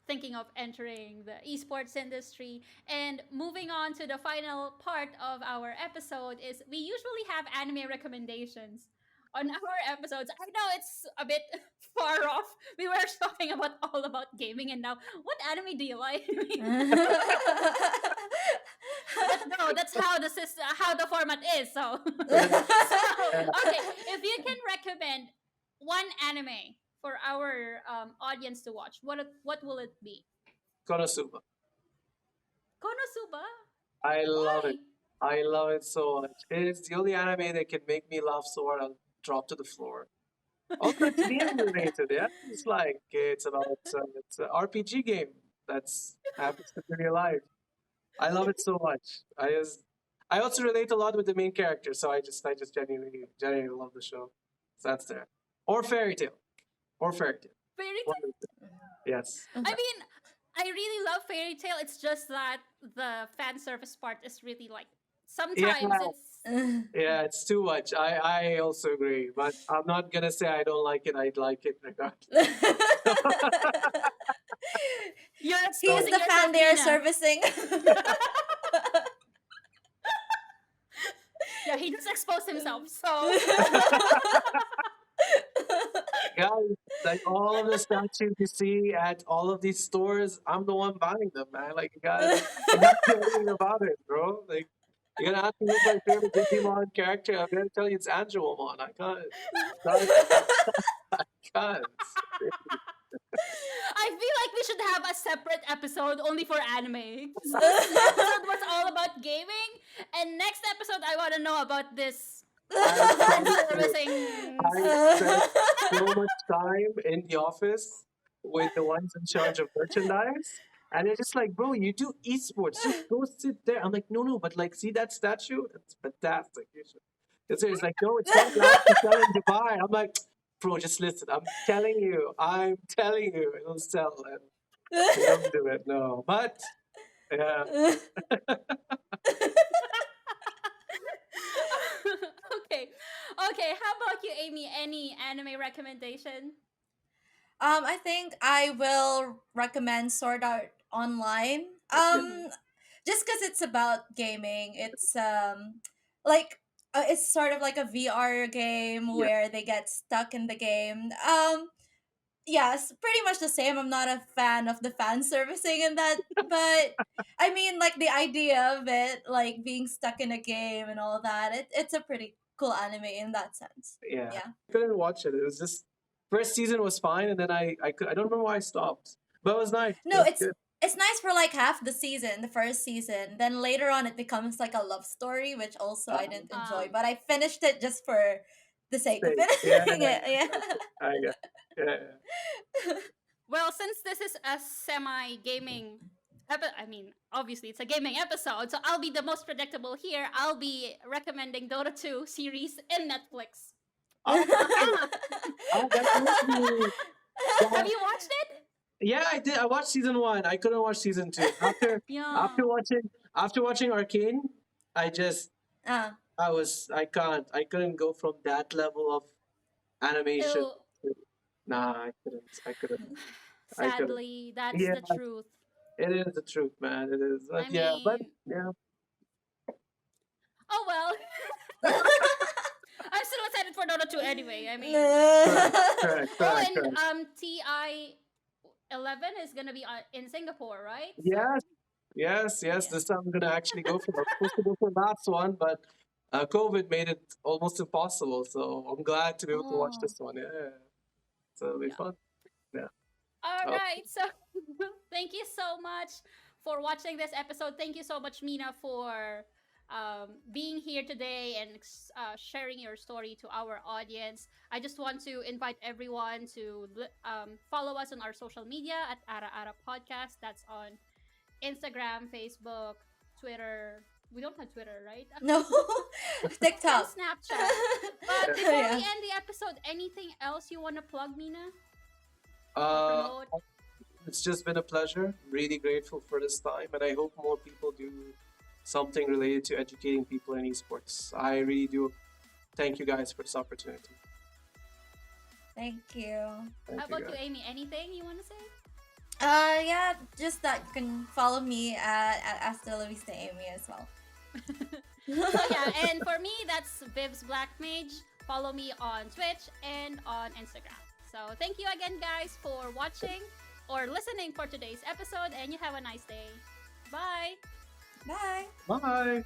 thinking of entering the esports industry. And moving on to the final part of our episode is we usually have anime recommendations on our episodes. I know it's a bit far off. We were talking about all about gaming, and now what anime do you like? But no, that's how the system, how the format is. So, okay, if you can recommend one anime for our audience to watch, what will it be? Konosuba, Konosuba? I love it. Why? I love it so much. It's the only anime that can make me laugh so hard I'll drop to the floor. Also, it's gaming related. Yeah, it's about it's an RPG game that's happens to be real life. I love it so much. I also relate a lot with the main character, so I just genuinely love the show. So that's there. Or fairy tale. Or fairy tale. Fairy One tale? of the two. Yes. I mean, I really love fairy tale. It's just that the fan service part is really like Yeah, sometimes it's yeah, it's too much. I also agree, but I'm not gonna say I don't like it. I'd like it regardless. you're He's exposing the fan yourself, they are Mina. servicing. Yeah, he just exposed himself. So Guys, like all of the statues you see at all of these stores, I'm the one buying them, man. Like you gotta do anything about it, bro. Like you're gonna ask me who's my favorite Digimon character. I'm gonna tell you it's Angelomon. Can't, I can't. I feel like we should have a separate episode only for anime. 'Cause this episode was all about gaming, and next episode I want to know about this I fan promise you, servicing. I spent so much time in the office with the ones in charge of merchandise. And they're just like, bro, you do esports. Just go sit there. I'm like, no, no, but like, see that statue? It's fantastic. You should. It's like, no, it's not allowed to sell in Dubai. I'm like, bro, just listen. I'm telling you, it'll sell. And they don't do it, no. But yeah, Okay. Okay, how about you, Amy? Any anime recommendation? I think I will recommend Sword Art Online. Mm-hmm. Just because it's about gaming. It's like it's sort of like a VR game yeah, where they get stuck in the game. Yes, pretty much the same. I'm not a fan of the fan servicing in that, but I mean, like the idea of it, like being stuck in a game and all that. It's a pretty cool anime in that sense. yeah. Yeah. I couldn't watch it. It was just first season was fine, and then I don't remember why I stopped. But it was nice. It No, was good. it's nice for like half the season, the first season. Then later on, it becomes like a love story, which also I didn't enjoy. Um, But I finished it just for the sake of Steak. Yeah, finishing it. Yeah. I got. Yeah, well, since this is a semi gaming I mean, obviously it's a gaming episode, so I'll be the most predictable here. I'll be recommending Dota 2 series in Netflix. oh, nice. Oh, that's really. Have Yeah, you watched it? yeah, I did. I watched season one. I couldn't watch season two. Yeah. After watching Arcane, I just uh, I couldn't go from that level of animation. Ew. to- Nah, I couldn't. Sadly, that's Yeah, the truth. it is the truth, man. It is. I But mean, yeah, oh well. I'm still excited for Dota 2 anyway. I mean, oh, correct. and TI 11 is gonna be in Singapore, right? So Yes, yes. yeah. This time I'm gonna actually go for. I was supposed to go for the last one, but COVID made it almost impossible. So I'm glad to be able to watch Oh, this one. Yeah, so it'll be yeah. fun. Yeah. All Oh, right. So thank you so much for watching this episode. Thank you so much, Mina, for being here today and sharing your story to our audience. I just want to invite everyone to follow us on our social media at Ara Ara Podcast. That's on Instagram, Facebook, Twitter. We don't have Twitter, right? no. And TikTok. Snapchat. But before we Yeah. end the episode, anything else you want to plug, Mina? Or uh, promote? it's just been a pleasure. Really grateful for this time, and I hope more people do something related to educating people in esports. I really do. Thank you guys for this opportunity. Thank you. Thank How you about you, guys. Amy? Anything you want to say? Yeah, just that you can follow me at Asta Vivz and Amy as well. So yeah, and for me, that's Viv's Black Mage. Follow me on Twitch and on Instagram. So thank you again, guys, for watching or listening for today's episode, and you have a nice day. Bye. Bye. Bye.